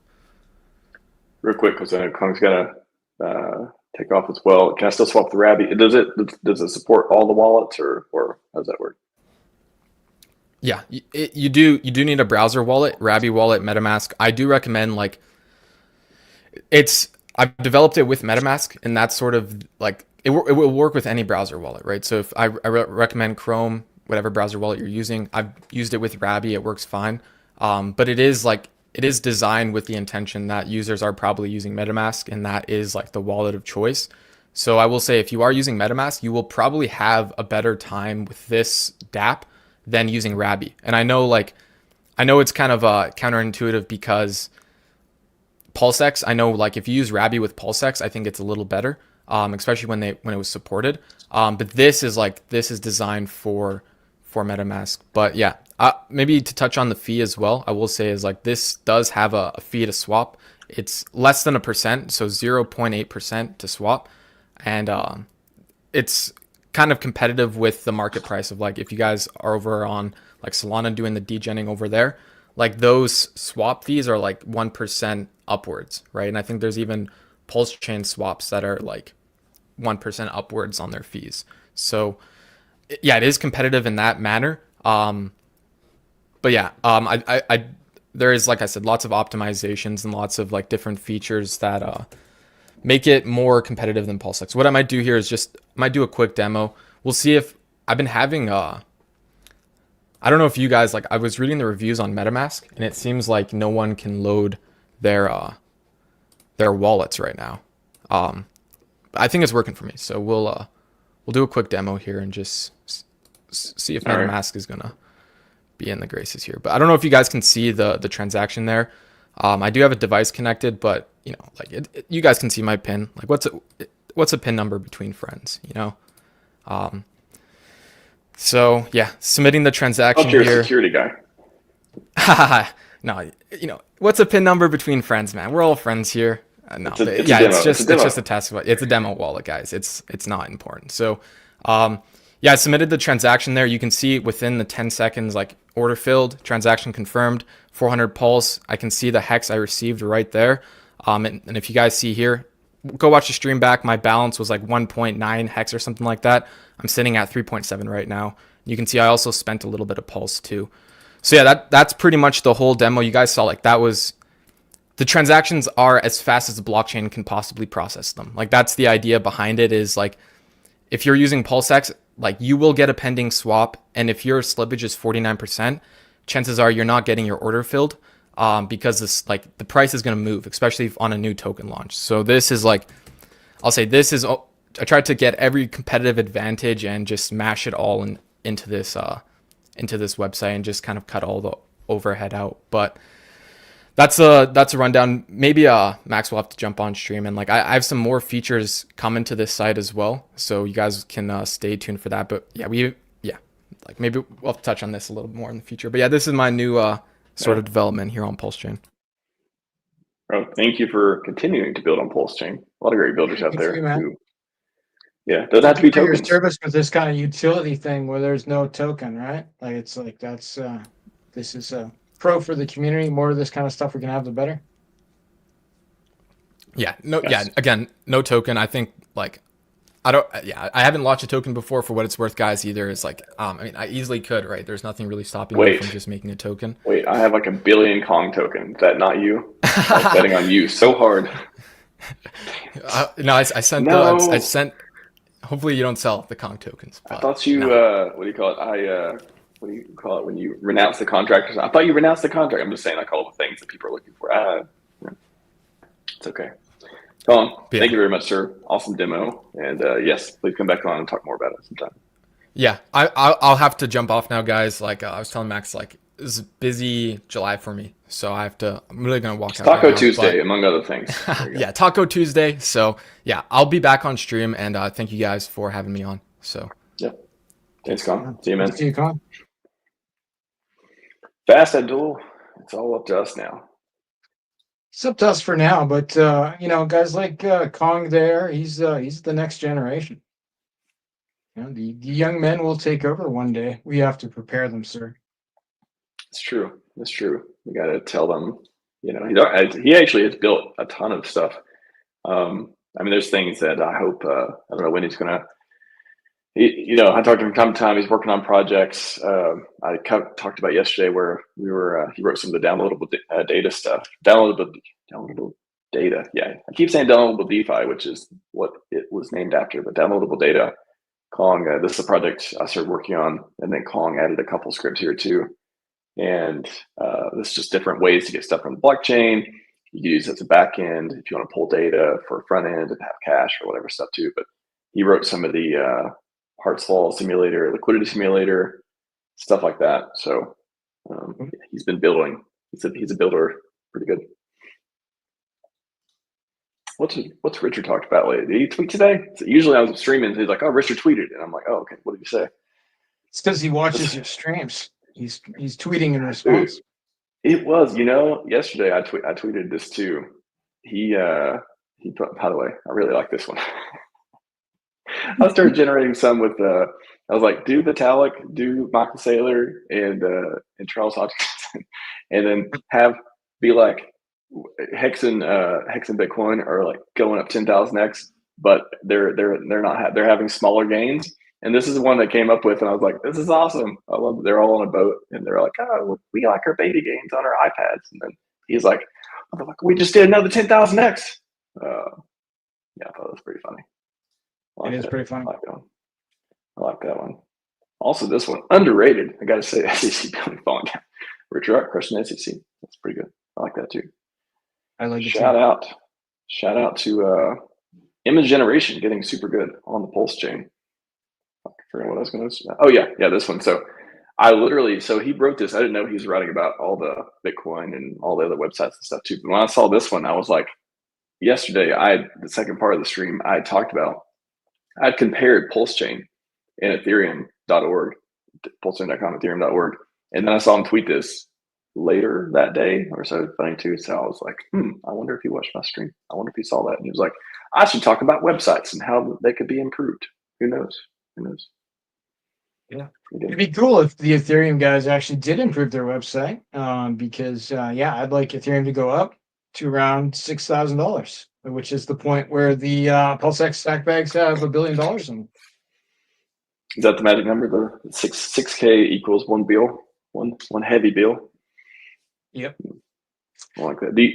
Real quick, because I know Kong's got to take off as well. Can I still swap the Rabby? Does it support all the wallets, or how does that work? Yeah, you do need a browser wallet, Rabby wallet, MetaMask. I do recommend, like, I've developed it with MetaMask, and that's sort of like, it will work with any browser wallet, right? So if I recommend Chrome, whatever browser wallet you're using. I've used it with Rabby, it works fine. But it is designed with the intention that users are probably using MetaMask, and that is like the wallet of choice. So I will say, if you are using MetaMask, you will probably have a better time with this dApp than using Rabby. And I know it's kind of counterintuitive, because PulseX, I know, like, if you use Rabby with PulseX, I think it's a little better, especially when it was supported. But this is designed for MetaMask. But yeah, maybe to touch on the fee as well, I will say is like this does have a fee to swap. It's less than 1%, so 0.8% to swap, and it's kind of competitive with the market price of like if you guys are over on like Solana doing the degenning over there, like those swap fees are like 1% upwards, right? And I think there's even PulseChain swaps that are like 1% upwards on their fees. So yeah, it is competitive in that manner. But yeah, I there is, like I said, lots of optimizations and lots of like different features that make it more competitive than PulseX. What I might do here is just might do a quick demo. We'll see if I've been having I don't know if you guys like I was reading the reviews on MetaMask and it seems like no one can load their wallets right now. I think it's working for me. So we'll do a quick demo here and just see if MetaMask is gonna be in the graces here. But I don't know if you guys can see the transaction there. I do have a device connected, but you know, like you guys can see my pin. Like what's a pin number between friends, you know? So yeah, submitting the transaction you're here. a security guy. No, you know, what's a pin number between friends, man? We're all friends here. No, it's just a test. It's a demo wallet, guys. It's not important. So, yeah, I submitted the transaction there. You can see within the 10 seconds, like order filled, transaction confirmed, 400 pulse. I can see the hex I received right there. And if you guys see here, go watch the stream back. My balance was like 1.9 hex or something like that. I'm sitting at 3.7 right now. You can see I also spent a little bit of pulse too. So yeah, that's pretty much the whole demo. You guys saw like that was, the transactions are as fast as the blockchain can possibly process them. Like that's the idea behind it is like, if you're using PulseX, like you will get a pending swap. And if your slippage is 49%, chances are you're not getting your order filled because this like the price is going to move, especially on a new token launch. So this is like, I'll say this is, I tried to get every competitive advantage and just mash it all into this website and just kind of cut all the overhead out. But that's a rundown. Maybe Max will have to jump on stream and like I have some more features coming to this site as well, so you guys can stay tuned for that. But yeah, like maybe we'll have to touch on this a little more in the future. But yeah, this is my new sort of development here on PulseChain. Bro, thank you for continuing to build on PulseChain. A lot of great builders out there who, yeah, doesn't have to be tokens. Your service with this kind of utility thing where there's no token, right? Like it's like that's this is a pro for the community. More of this kind of stuff we can have, the better. Yeah, again, no token. I think like I haven't launched a token before. For what it's worth, guys, either is like I mean I easily could, right? There's nothing really stopping me from just making a token. Wait, I have like 1 billion Kong tokens. Is that not you? I was betting on you so hard. No, I sent I sent. Hopefully you don't sell the Kong tokens. I thought you what do you call it? What do you call it when you renounce the contract? I thought you renounced the contract. I'm just saying like all the things that people are looking for. It's okay. Tom, thank you very much, sir. Awesome demo. And yes, please come back on and talk more about it sometime. Yeah, I'll have to jump off now, guys. Like I was telling Max, like it's a busy July for me, so I'm really gonna walk out. Taco Tuesday, among other things. Yeah, Taco Tuesday. So yeah, I'll be back on stream, and thank you guys for having me on. So yeah, thanks, Con. See you, man. See you, Con. Fast Abdul, it's all up to us now. It's up to us for now, but you know, guys like Kong there, he's the next generation. You know, the young men will take over one day. We have to prepare them, sir. It's true. It's true. We got to tell them. You know, he actually has built a ton of stuff. I mean, there's things that I hope. I don't know when he's gonna. You know, I talked to him from time to time. He's working on projects. I talked about yesterday where we were. He wrote some of the downloadable data stuff. Downloadable data. Yeah, I keep saying downloadable DeFi, which is what it was named after. But downloadable data. Kong. This is a project I started working on, and then Kong added a couple scripts here too. And this is just different ways to get stuff from the blockchain. You can use it as a back end if you want to pull data for a front end and have cash or whatever stuff too. But he wrote some of the Hartzell simulator, liquidity simulator, stuff like that. So he's been building. He's a builder, pretty good. What's Richard talked about lately? Did he tweet today? So usually I was streaming, so he's like, "Oh, Richard tweeted," and I'm like, "Oh, okay. What did you say?" It's because he watches your streams. He's tweeting in response. Dude, it was, yesterday I tweeted this too. He put, by the way, I really like this one. I started generating some with I was like, do Vitalik, do Michael Saylor, and Charles Hodgkinson, and then be like Hex and Bitcoin are like going up 10,000x, but they're not they're having smaller gains. And this is the one that came up with, and I was like, this is awesome. I love it. They're all on a boat, and they're like, oh, we like our baby gains on our iPads. And then he's like, we just did another 10,000x. Yeah, I thought that was pretty funny. It is pretty funny. I like that one. Also, this one, underrated. I got to say, SEC coming falling down. Richard Art crushing SEC. That's pretty good. I like that too. I like it. Shout out to image generation getting super good on the Pulse chain. I forget what I was going to say. Oh yeah, this one. So he wrote this. I didn't know he was writing about all the Bitcoin and all the other websites and stuff too. But when I saw this one, I was like, yesterday, the second part of the stream, I talked about, I'd compared PulseChain and Ethereum.org, PulseChain.com, Ethereum.org, and then I saw him tweet this later that day, or so. Funny too. So I was like, I wonder if he watched my stream. I wonder if he saw that. And he was like, I should talk about websites and how they could be improved. Who knows? Yeah, it'd be cool if the Ethereum guys actually did improve their website, because I'd like Ethereum to go up to around $6,000, which is the point where the PulseX stack bags have $1 billion in them. Is that the magic number? The 6K equals one bill, one heavy bill. Yep. I like that. Do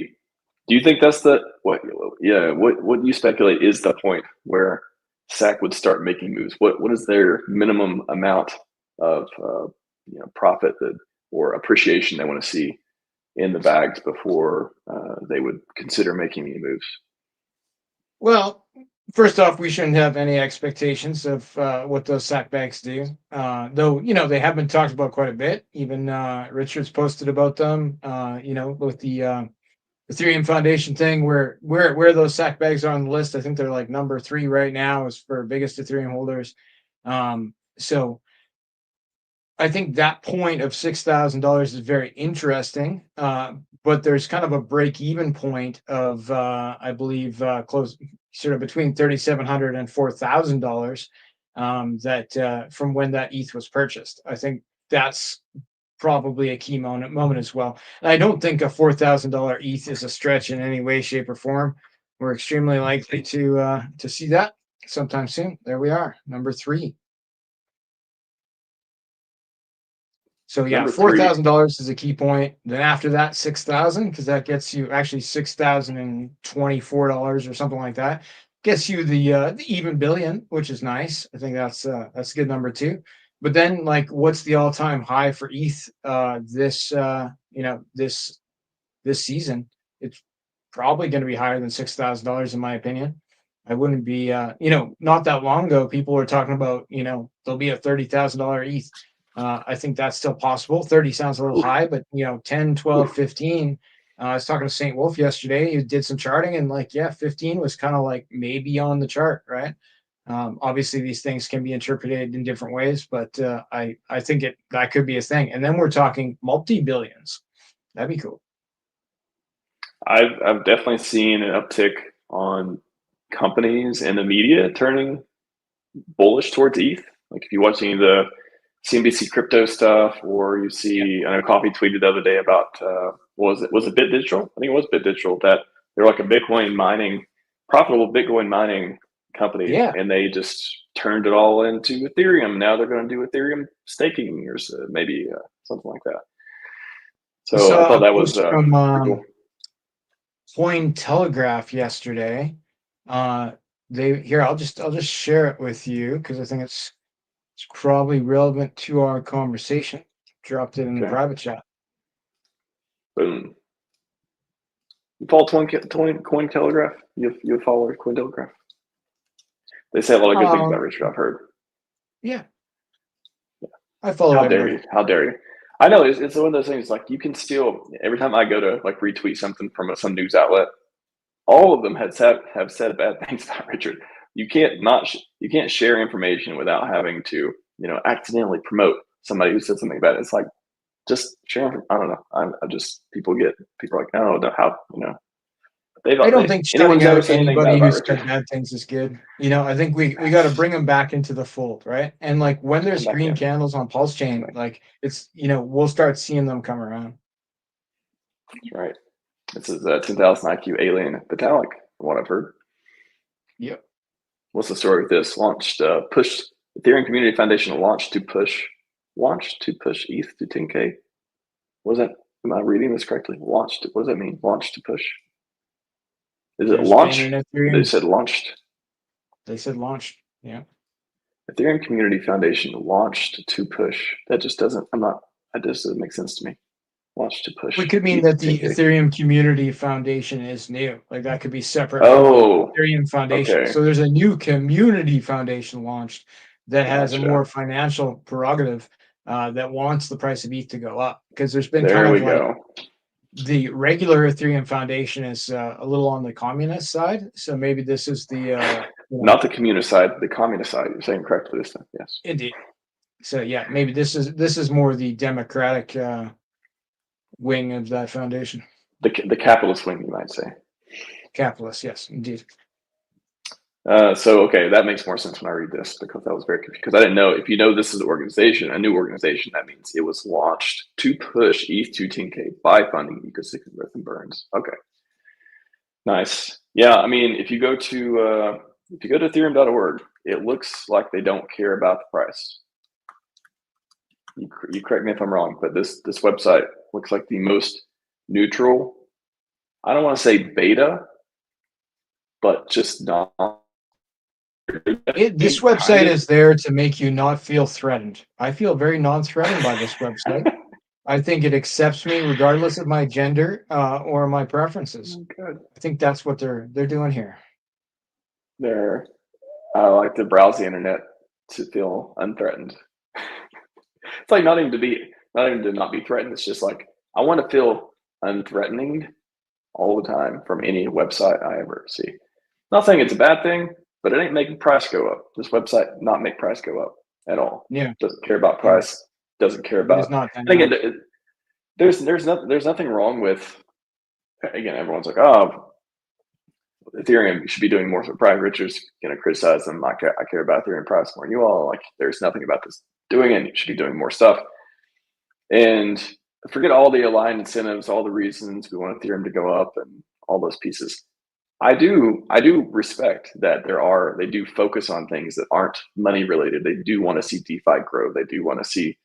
you think that's what do you speculate is the point where SAC would start making moves? What is their minimum amount of profit or appreciation they want to see in the bags before they would consider making any moves? Well, first off, we shouldn't have any expectations of what those SAC bags do. Though, they have been talked about quite a bit. Even Richard's posted about them, with the Ethereum Foundation thing, where those SAC bags are on the list. I think they're like number 3 right now as for biggest Ethereum holders. So I think that point of $6,000 is very interesting. But there's kind of a break-even point of, I believe, close sort of between $3,700 and $4,000 that from when that ETH was purchased. I think that's probably a key moment as well. And I don't think a $4,000 ETH is a stretch in any way, shape, or form. We're extremely likely to see that sometime soon. There we are, number 3. So yeah, $4,000 is a key point. Then after that, $6,000, because that gets you actually $6,024 or something like that. Gets you the even billion, which is nice. I think that's a good number too. But then, like, what's the all-time high for ETH this season? It's probably going to be higher than $6,000 in my opinion. I wouldn't be, not that long ago, people were talking about, there'll be a $30,000 ETH. I think that's still possible. 30 sounds a little high, but 10, 12, 15. I was talking to St. Wolf yesterday. He did some charting, and 15 was kind of like maybe on the chart, right? Obviously, these things can be interpreted in different ways, but I think that could be a thing. And then we're talking multi-billions. That'd be cool. I've definitely seen an uptick on companies and the media turning bullish towards ETH. Like if you watch any of the CNBC crypto stuff, or you see, I know Coffee tweeted the other day about was it Bit Digital? I think it was Bit Digital, that they're like a profitable Bitcoin mining company, and they just turned it all into Ethereum. Now they're going to do Ethereum staking or maybe something like that. So I thought that was from cool. Cointelegraph yesterday. I'll just share it with you because I think it's probably relevant to our conversation. Dropped it in the private chat. Boom. You follow Cointelegraph? You follow Cointelegraph? They say a lot of good things about Richard, I've heard. Yeah. I follow. How dare you? How dare you? I know it's one of those things. Like, you can still, every time I go to like retweet something from some news outlet, all of them have said bad things about Richard. You can't share information without having to accidentally promote somebody who said something bad. It's like, just share them. I don't know. I just people are like, oh, how, you know, I don't think anyone's shutting ever out said anything bad anybody who about said Richard. bad things is good. You know, I think we got to bring them back into the fold, right? And like when there's Come back green in. candles on PulseChain, like it's, you know, we'll start seeing them come around. That's right. This is a 10,000 IQ alien Vitalik, from what I've heard. Yep. What's the story with this? Push Ethereum Community Foundation launched to push ETH to 10K. Was that? Am I reading this correctly? Launched. What does that mean? Launched to push. Is it launch? They said launched. They said launched. Yeah. Ethereum Community Foundation launched to push. That just doesn't. That just doesn't make sense to me. Launched to push. It could mean ETH that the 10K. Ethereum Community Foundation is new. Like that could be separate Oh, from the Ethereum Foundation. okay. So there's a new community foundation launched that has a Gotcha. more financial prerogative that wants the price of ETH to go up, because there's been There kind we of like go. the regular Ethereum Foundation is a little on the communist side. So maybe this is the Not the communist side, the communist side. You're saying correctly this time. Yes. indeed. So yeah, maybe this is more the democratic wing of that foundation. The capitalist wing, you might say. Capitalist, yes, indeed. So okay, that makes more sense when I read this, because that was very confusing. Because I didn't know, if you know this is an organization, a new organization, that means it was launched to push ETH to 10K by funding ecosystem growth and burns. Okay, nice. Yeah, I mean, if you go to Ethereum.org, it looks like they don't care about the price. You correct me if I'm wrong, but this website looks like the most neutral. I don't want to say beta, but just not. This website is there to make you not feel threatened. I feel very non-threatened by this website. I think it accepts me regardless of my gender or my preferences. Good. I think that's what they're doing here. I like to browse the internet to feel unthreatened. It's like not even to not be threatened. It's just like I want to feel unthreatening all the time from any website I ever see. Not saying it's a bad thing, but it ain't making price go up. This website not make price go up at all. Yeah, Doesn't care about price. Doesn't care about. it's not. Again, there's nothing wrong with. Again, everyone's like, oh, Ethereum should be doing more for price. Richard's gonna criticize them. I care about Ethereum price more than you all. Like, there's nothing about this doing it. You should be doing more stuff. And forget all the aligned incentives, all the reasons we want Ethereum to go up, and all those pieces. I do respect that they do focus on things that aren't money related. They do want to see DeFi grow. They do want to see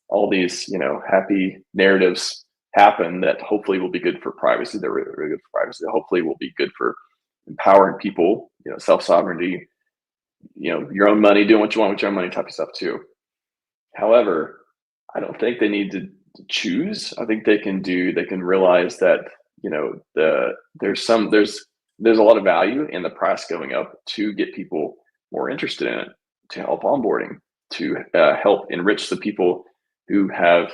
all these, happy narratives happen that hopefully will be good for privacy. They're really, really good for privacy. Hopefully will be good for empowering people, self-sovereignty, your own money, doing what you want with your own money type of stuff too. However, I don't think they need to choose. I think they can realize that, there's a lot of value in the price going up to get people more interested in it, to help onboarding, to help enrich the people who have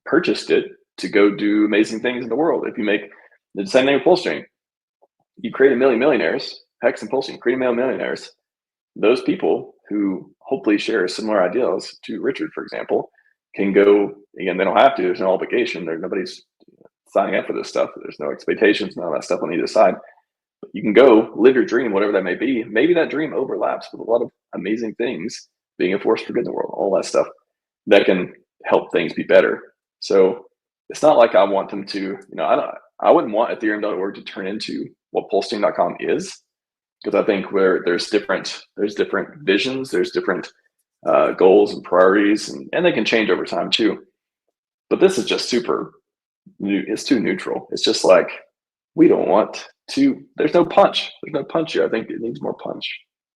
purchased it to go do amazing things in the world. If you make the same thing with PulseChain, you create a million millionaires, Hex and PulseChain, create a million millionaires. Those people who hopefully share similar ideals to Richard, for example, can go, again, they don't have to, there's no obligation, nobody's signing up for this stuff, there's no expectations, none of that stuff on either side. You can go live your dream, whatever that may be. Maybe that dream overlaps with a lot of amazing things, being a force for good in the world, all that stuff that can help things be better. So it's not like I want them to, I wouldn't want Ethereum.org to turn into what PulseChain.com is, because I think there's different visions, there's different goals and priorities, and they can change over time too. But this is just super new. It's too neutral. It's just like, we don't want to. There's no punch. There's no punch here. I think it needs more punch.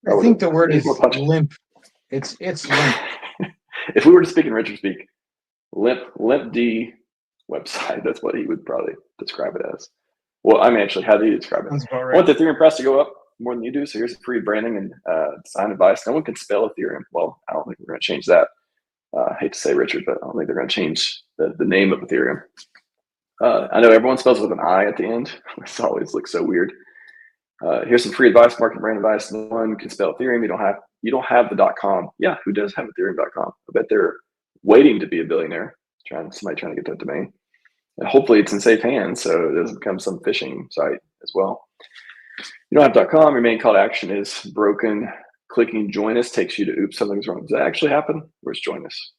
I think the word is limp. It's limp. If we were to speak in Richard speak, limp D website. That's what he would probably describe it as. Well, I mean, actually, how do you describe it? Sounds about right. I want the Ethereum price to go up more than you do. So here's a free branding and design advice. No one can spell Ethereum. Well, I don't think we're going to change that. I hate to say Richard, but I don't think they're going to change the name of Ethereum. I know everyone spells it with an I at the end. This always looks so weird. Here's some free advice, market brand advice. No one can spell Ethereum. You don't have the .com. Yeah, who does have Ethereum.com? I bet they're waiting to be a billionaire somebody trying to get that domain. And hopefully it's in safe hands so it doesn't become some phishing site as well. You don't have .com. Your main call to action is broken. Clicking join us takes you to oops, something's wrong. Does that actually happen? Where's join us?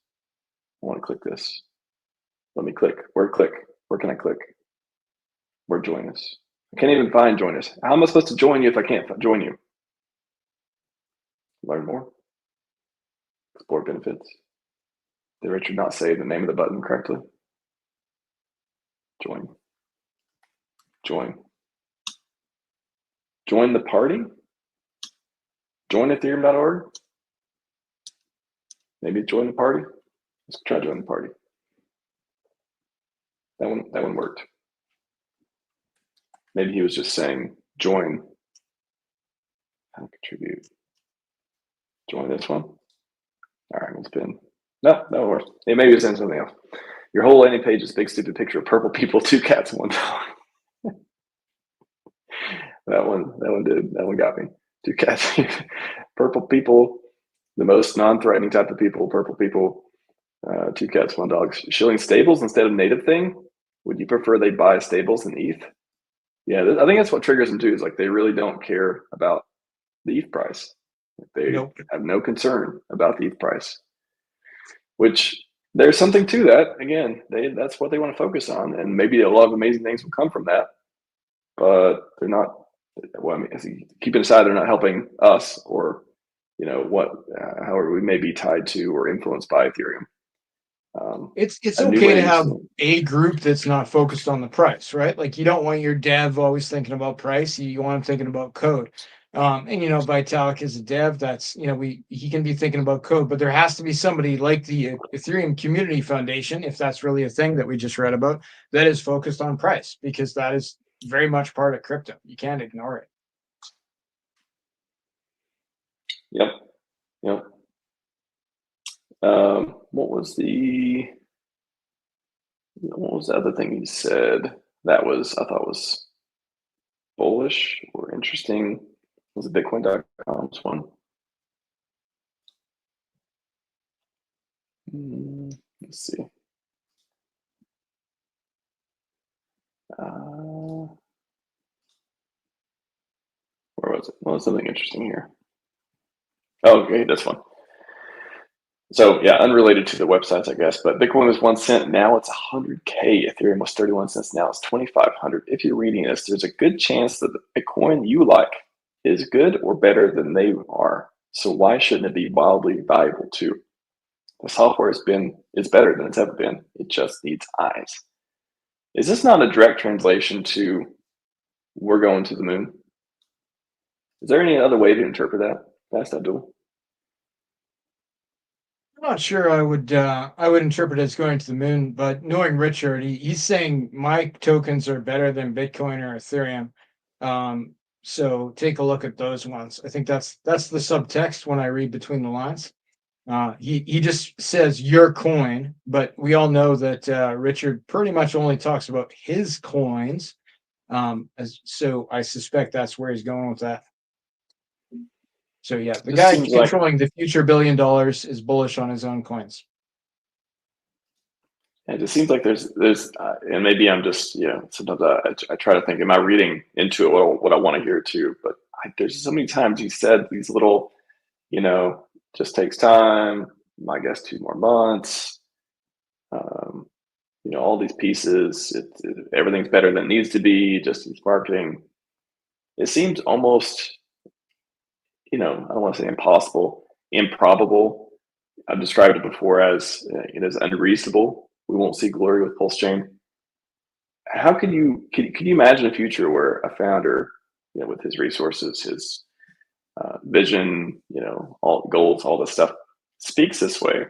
I want to click this. Let me click. Where click? Where can I click? Where join us? I can't even find join us. How am I supposed to join you if I can't join you? Learn more. Explore benefits. Did Richard not say the name of the button correctly? Join. Join. Join the party? Join Ethereum.org? Maybe join the party? Let's try join the party. That one worked. Maybe he was just saying join. How to contribute. Join this one. All right, we'll spin. No, that one works. Maybe he was saying something else. Your whole landing page is a big stupid picture of purple people, 2 cats, 1 dog. That one did. That one got me. 2 cats. Purple people, the most non-threatening type of people, purple people, 2 cats, 1 dog. Shilling stables instead of native thing. Would you prefer they buy stables than ETH? Yeah, I think that's what triggers them too, is like they really don't care about the ETH price. They have no concern about the ETH price, which there's something to that. Again, that's what they want to focus on. And maybe a lot of amazing things will come from that, but they're not, well, I mean, keeping aside, they're not helping us or, however we may be tied to or influenced by Ethereum. It's okay to have a group that's not focused on the price, right? Like you don't want your dev always thinking about price. You want him thinking about code. And Vitalik is a dev. That's he can be thinking about code, but there has to be somebody like the Ethereum Community Foundation, if that's really a thing that we just read about, that is focused on price, because that is very much part of crypto. You can't ignore it. Yep. What was the other thing he said that I thought was bullish or interesting? Was it Bitcoin.com's one? Let's see. Where was it? Well, something interesting here. Oh, okay, that's fun. So yeah, unrelated to the websites, I guess, but Bitcoin was 1 cent. Now it's 100K. Ethereum was 31 cents. Now it's 2,500. If you're reading this, there's a good chance that the Bitcoin you like is good or better than they are. So why shouldn't it be wildly valuable too? The software is better than it's ever been. It just needs eyes. Is this not a direct translation to we're going to the moon? Is there any other way to interpret that? Fast Abdul? I'm not sure I would interpret it as going to the moon, but knowing Richard, he's saying my tokens are better than Bitcoin or Ethereum. So take a look at those ones. I think that's the subtext when I read between the lines. He just says your coin, but we all know that Richard pretty much only talks about his coins. So I suspect that's where he's going with that. So yeah, the guy controlling the future $1 billion is bullish on his own coins. It just seems like there's and maybe I'm just sometimes I try to think, am I reading into it what I want to hear too? But there's so many times he said these little, just takes time. I guess 2 more months. All these pieces. Everything's better than it needs to be. Just marketing. It seems almost. I don't want to say impossible, improbable. I've described it before as it is unreasonable. We won't see glory with PulseChain. How could you imagine a future where a founder, with his resources, his vision, all goals, all this stuff, speaks this way,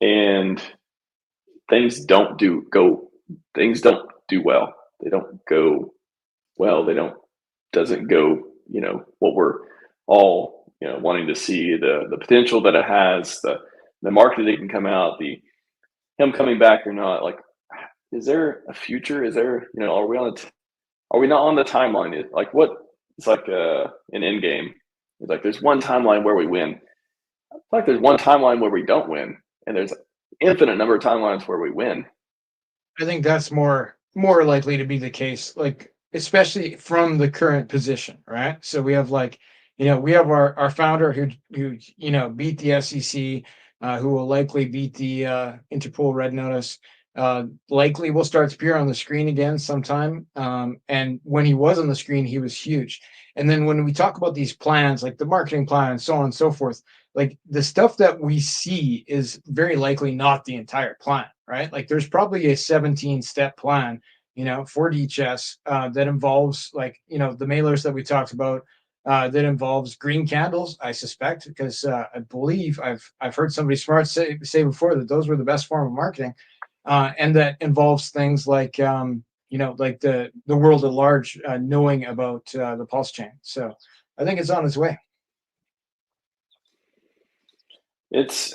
and things don't do well. They don't go well. Doesn't go. What we're all wanting to see, the potential that it has, the marketing can come out, him coming back or not. Like, is there a future? Is there are we not on the timeline? Like what? It's like an end game. It's like there's one timeline where we win. It's like there's one timeline where we don't win, and there's infinite number of timelines where we win. I think that's more likely to be the case, like especially from the current position, right? So we have like, we have our founder who beat the SEC, who will likely beat the Interpol Red Notice. Likely will start to appear on the screen again sometime. And when he was on the screen, he was huge. And then when we talk about these plans, like the marketing plan and so on and so forth, like the stuff that we see is very likely not the entire plan, right? Like there's probably a 17-step plan, for DHS that involves like, the mailers that we talked about, that involves green candles, I suspect, because I believe I've heard somebody smart say before that those were the best form of marketing, and that involves things like like the world at large knowing about the pulse chain. So I think it's on its way. There's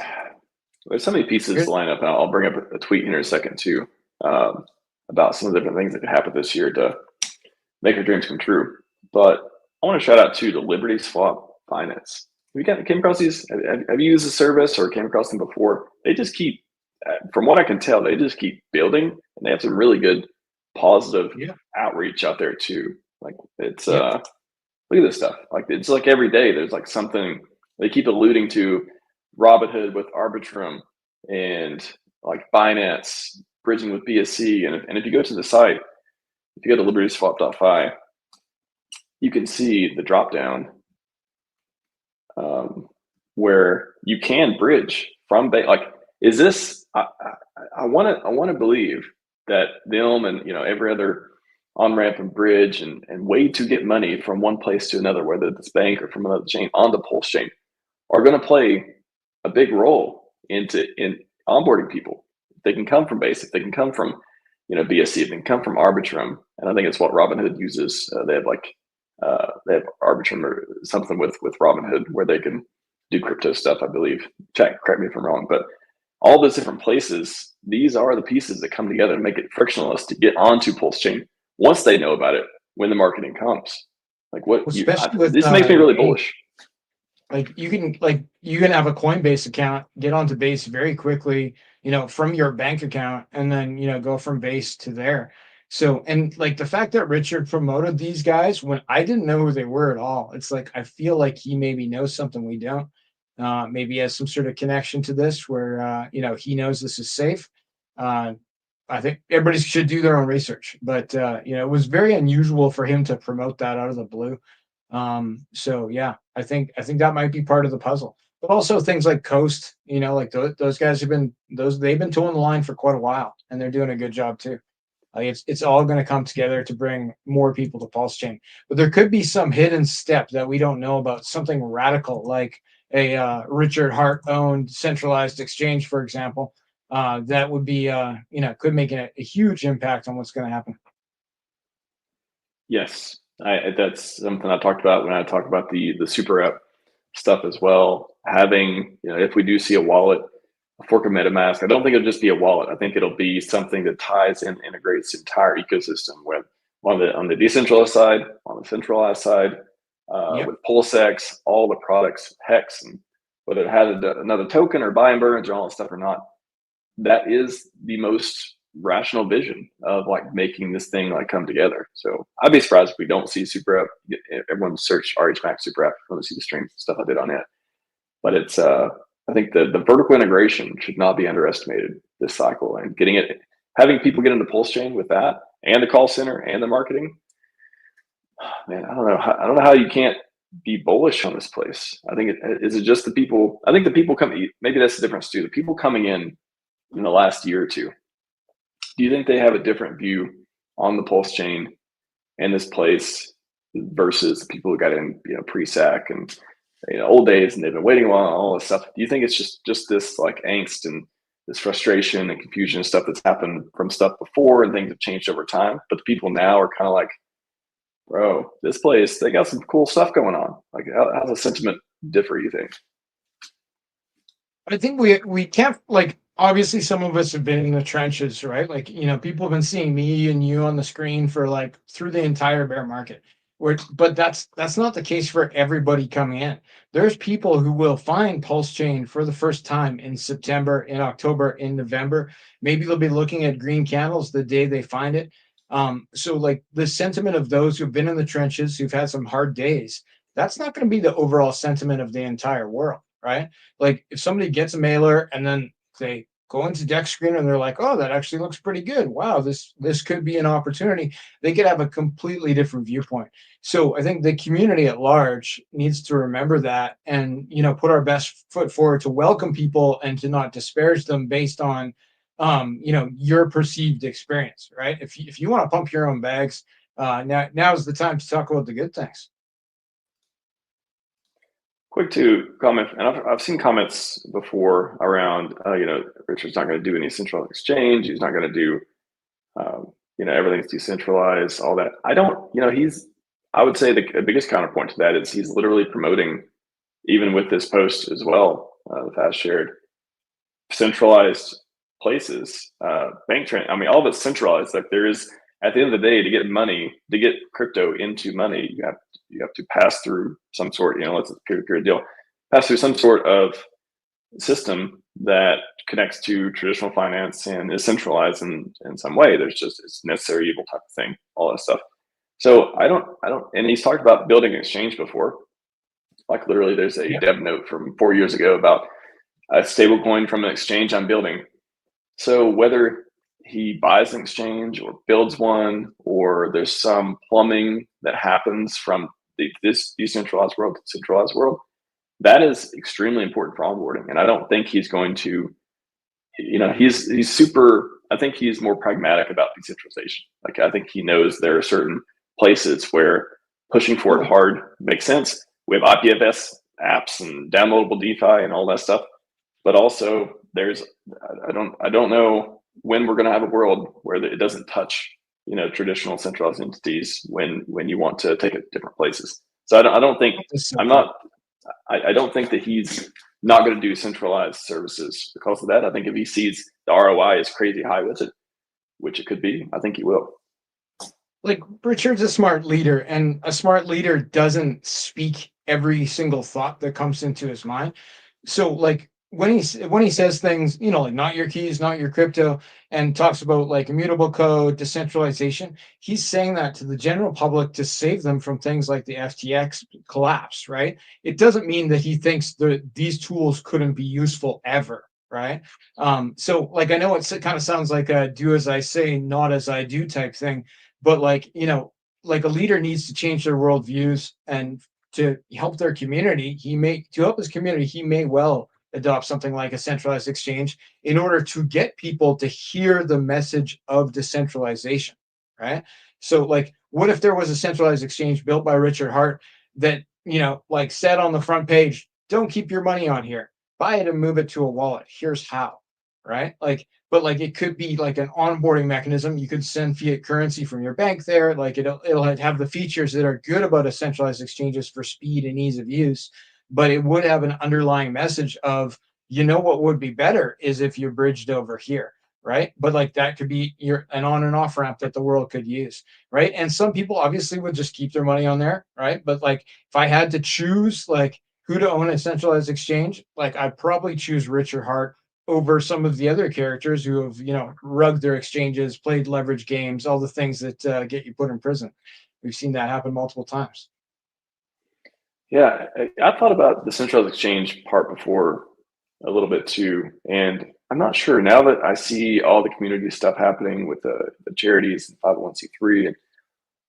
so many pieces to line up, and I'll bring up a tweet here in a second too, about some of the different things that could happen this year to make our dreams come true. But I want to shout out to the Liberty Swap Finance. Have you came across these? Have you used the service or came across them before? They just keep, from what I can tell, they just keep building, and they have some really good positive outreach out there too. Like it's look at this stuff. Like it's like every day there's like something they keep alluding to. Robinhood with Arbitrum and like Binance bridging with BSC. And if you go to the site, if you go to libertyswap.fi, you can see the drop down where you can bridge from like, is this, I want to believe that them and, every other on-ramp and bridge and way to get money from one place to another, whether it's bank or from another chain on the Pulse chain, are going to play a big role in onboarding people. They can come from Basic, they can come from BSC, they can come from Arbitrum, and I think it's what Robinhood uses. They have Arbitrum or something with Robinhood where they can do crypto stuff, I believe. Correct me if I'm wrong, but all those different places, these are the pieces that come together and make it frictionless to get onto Pulse chain once they know about it when the marketing comes. Like this makes me really bullish. Like you can have a Coinbase account, get onto Base very quickly, from your bank account, and then go from Base to there. So, and like the fact that Richard promoted these guys when I didn't know who they were at all, it's like I feel like he maybe knows something we don't. Maybe has some sort of connection to this where he knows this is safe. I think everybody should do their own research, but it was very unusual for him to promote that out of the blue. So yeah, I think that might be part of the puzzle, but also things like Coast, like those guys they've been towing the line for quite a while, and they're doing a good job too. Like it's all going to come together to bring more people to Pulse Chain, but there could be some hidden step that we don't know about, something radical like a Richard Hart owned centralized exchange, for example, that would be could make a huge impact on what's going to happen. Yes. That's something I talked about when I talked about the super app stuff as well. Having, if we do see a wallet, a fork of MetaMask, I don't think it'll just be a wallet. I think it'll be something that ties and integrates the entire ecosystem with on the decentralized side, on the centralized side, with PulseX, all the products, Hex, and whether it has another token or buy and burns or all that stuff or not. That is the most rational vision of like making this thing like come together. So I'd be surprised if we don't see super app. Everyone search RHMax super app if you want to see the stream stuff I did on it. But it's I think the vertical integration should not be underestimated this cycle, and having people get into Pulse Chain with that and the call center and the marketing. Man, I don't know how you can't be bullish on this place. I think is it just the people. I think the people coming. Maybe that's the difference too. The people coming in the last year or two. Do you think they have a different view on the Pulse chain and this place versus the people who got in, pre-SAC and old days and they've been waiting a while and all this stuff? Do you think it's just this like angst and this frustration and confusion and stuff that's happened from stuff before and things have changed over time? But the people now are kind of like, bro, this place, they got some cool stuff going on. Like, how's the sentiment differ, you think? I think we can't, like, obviously some of us have been in the trenches, right? Like, people have been seeing me and you on the screen for like through the entire bear market. But that's not the case for everybody coming in. There's people who will find PulseChain for the first time in September, in October, in November. Maybe they'll be looking at green candles the day they find it. So like the sentiment of those who've been in the trenches, who've had some hard days, that's not going to be the overall sentiment of the entire world, right? Like if somebody gets a mailer and then they go into deck screen and they're like, oh, that actually looks pretty good. Wow, this could be an opportunity. They could have a completely different viewpoint. So I think the community at large needs to remember that and, you know, put our best foot forward to welcome people and to not disparage them based on, you know, your perceived experience, right? If you want to pump your own bags, now is the time to talk about the good things. Quick to comment, and I've seen comments before around, you know, Richard's not going to do any centralized exchange. He's not going to do, you know, everything's decentralized, all that. I don't, you know, I would say the biggest counterpoint to that is he's literally promoting, even with this post as well, the fast shared, centralized places, I mean, all of it's centralized. Like there is, at the end of the day, to get money, to get crypto into money, you have to pass through some sort, you know, it's a peer-to-peer deal, pass through some sort of system that connects to traditional finance and is centralized in some way. There's just, it's necessary evil type of thing, all that stuff. So I don't, and he's talked about building an exchange before. Like literally there's a dev note from 4 years ago about a stable coin from an exchange I'm building. So whether he buys an exchange or builds one, or there's some plumbing that happens from this decentralized world to centralized world, that is extremely important for onboarding. And I don't think he's going to, you know, he's super, I think he's more pragmatic about decentralization. Like I think he knows there are certain places where pushing for it hard makes sense. We have IPFS apps and downloadable DeFi and all that stuff. But also there's, I don't know when we're going to have a world where it doesn't touch, you know, traditional centralized entities when you want to take it different places. So I don't think, I don't think that he's not going to do centralized services because of that. I think if he sees the ROI is crazy high with it, which it could be, I think he will. Like Richard's a smart leader, and a smart leader doesn't speak every single thought that comes into his mind. So like when he says things, you know, like not your keys, not your crypto, and talks about like immutable code, decentralization, he's saying that to the general public to save them from things like the FTX collapse, right? It doesn't mean that he thinks that these tools couldn't be useful ever, right? So like I know it kind of sounds like a do as I say, not as I do type thing, but like, you know, like a leader needs to change their worldviews, and to help their community, to help his community, he may well adopt something like a centralized exchange in order to get people to hear the message of decentralization, right? So like, what if there was a centralized exchange built by Richard Hart that, you know, like said on the front page, don't keep your money on here, buy it and move it to a wallet. Here's how, right? Like, but like it could be like an onboarding mechanism. You could send fiat currency from your bank there. Like it'll have the features that are good about a centralized exchanges for speed and ease of use, but it would have an underlying message of, you know, what would be better is if you bridged over here, right? But like that could be an on and off ramp that the world could use, right? And some people obviously would just keep their money on there, right? But like if I had to choose like who to own a centralized exchange, like I'd probably choose Richard Hart over some of the other characters who have, you know, rugged their exchanges, played leverage games, all the things that get you put in prison. We've seen that happen multiple times. Yeah, I thought about the centralized exchange part before a little bit too, and I'm not sure now that I see all the community stuff happening with the charities and 501c3 and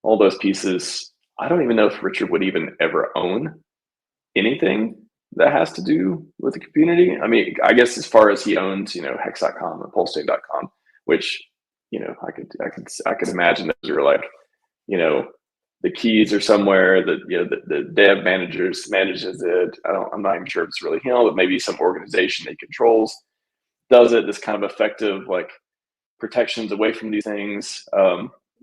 all those pieces. I don't even know if Richard would even ever own anything that has to do with the community. I mean, I guess as far as he owns, you know, hex.com and pulsechain.com, which, you know, I could imagine those are like, you know, the keys are somewhere that, you know, the dev manages it. I'm not even sure if it's really him, but maybe some organization that he controls does it. This kind of effective like protections away from these things,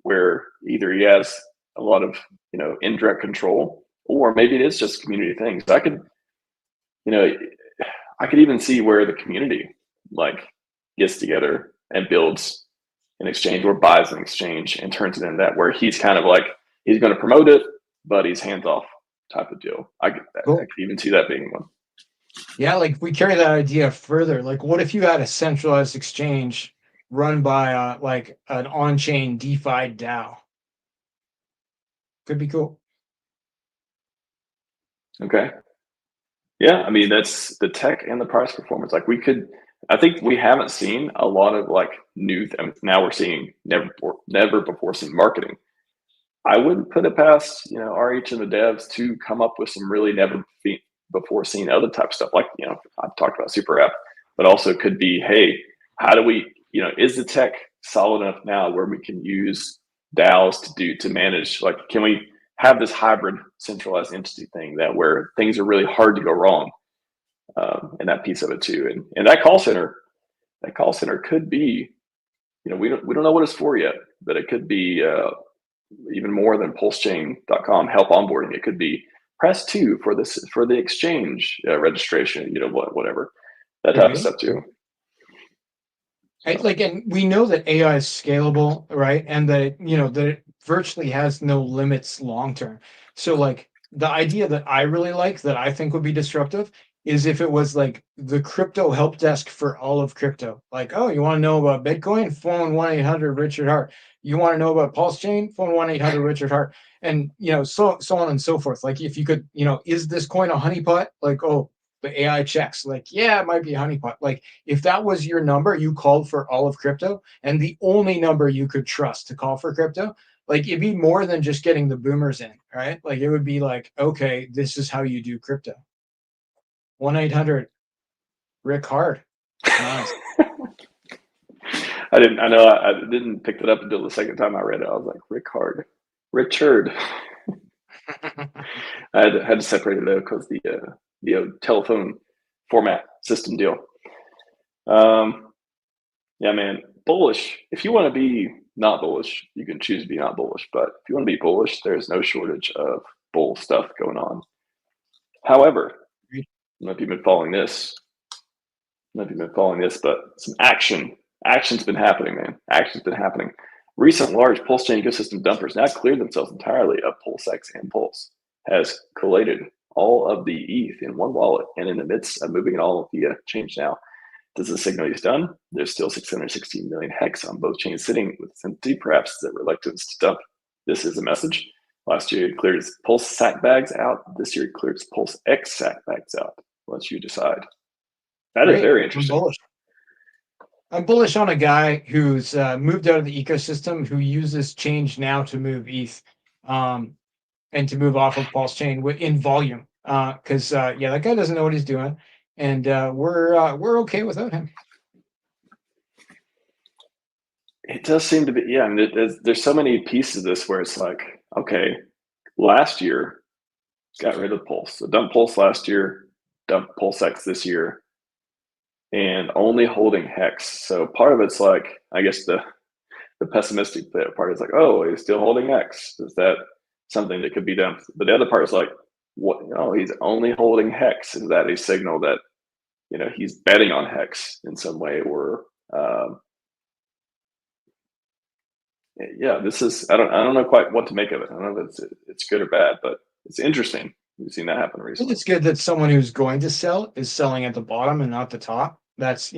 where either he has a lot of, you know, indirect control, or maybe it is just community things. I could, you know, I could even see where the community like gets together and builds an exchange or buys an exchange and turns it into that, where he's kind of like, he's going to promote it. buddies, hands off type of deal. I get that. Cool. I could even see that being one. Yeah, like if we carry that idea further, like what if you had a centralized exchange run by like an on-chain DeFi DAO? Could be cool. Okay. Yeah, I mean that's the tech and the price performance. Like I think we haven't seen a lot of like new. Now we're seeing never before seen marketing. I wouldn't put it past RH and the devs to come up with some really never before seen other type stuff. Like I've talked about super app, but also could be, hey, how do we is the tech solid enough now where we can use DAOs to manage, like, can we have this hybrid centralized entity thing that where things are really hard to go wrong, and that piece of it too, and that call center could be, we don't know what it's for yet, but it could be even more than PulseChain.com help onboarding. It could be press 2 for the exchange registration, whatever, that type of stuff too. Like, and we know that AI is scalable, right? And that it virtually has no limits long term. So like the idea that I really like, that I think would be disruptive, is if it was like the crypto help desk for all of crypto. Like, oh, you want to know about Bitcoin? Phone 1-800 Richard Hart. You want to know about PulseChain? Phone 1-800 Richard Hart. And so on and so forth. Like if you could, is this coin a honeypot? Like, oh, the AI checks. Like, yeah, it might be a honeypot. Like if that was your number, you called for all of crypto, and the only number you could trust to call for crypto, like it'd be more than just getting the boomers in, right? Like it would be like, okay, this is how you do crypto. 1-800 Rick Hard. Nice. I didn't pick that up until the second time I read it. I was like, Rick Hard, Richard. I had to separate it out because the telephone format system deal. Yeah, man, bullish. If you want to be not bullish, you can choose to be not bullish. But if you want to be bullish, there's no shortage of bull stuff going on. However, I don't know if you've been following this. But some action's been happening, man. Action's been happening. Recent large PulseChain ecosystem dumpers now cleared themselves entirely of PulseX and Pulse, has collated all of the ETH in one wallet, and in the midst of moving it all via Change Now. Does this signal he's done? There's still 616 million hex on both chains sitting with empty, perhaps the reluctance to dump. This is a message. Last year, it cleared its Pulse sack bags out. This year, it cleared its PulseX sack bags out. Let you decide. That is very interesting. I'm bullish on a guy who's moved out of the ecosystem, who uses Change Now to move ETH, and to move off of PulseChain in volume. Because that guy doesn't know what he's doing, and we're okay without him. It does seem to be, yeah. I mean, there's so many pieces of this where it's like, okay, last year got rid of Pulse, so dumped Pulse last year, dumped PulseX this year, and only holding hex. So part of it's like, I guess the pessimistic part is like, oh, he's still holding X. Is that something that could be done? But the other part is like, what? He's only holding hex. Is that a signal that he's betting on hex in some way? Or yeah, this is, I don't know quite what to make of it. I don't know if it's good or bad, but it's interesting. We've seen that happen recently. I think it's good that someone who's going to sell is selling at the bottom and not the top. That's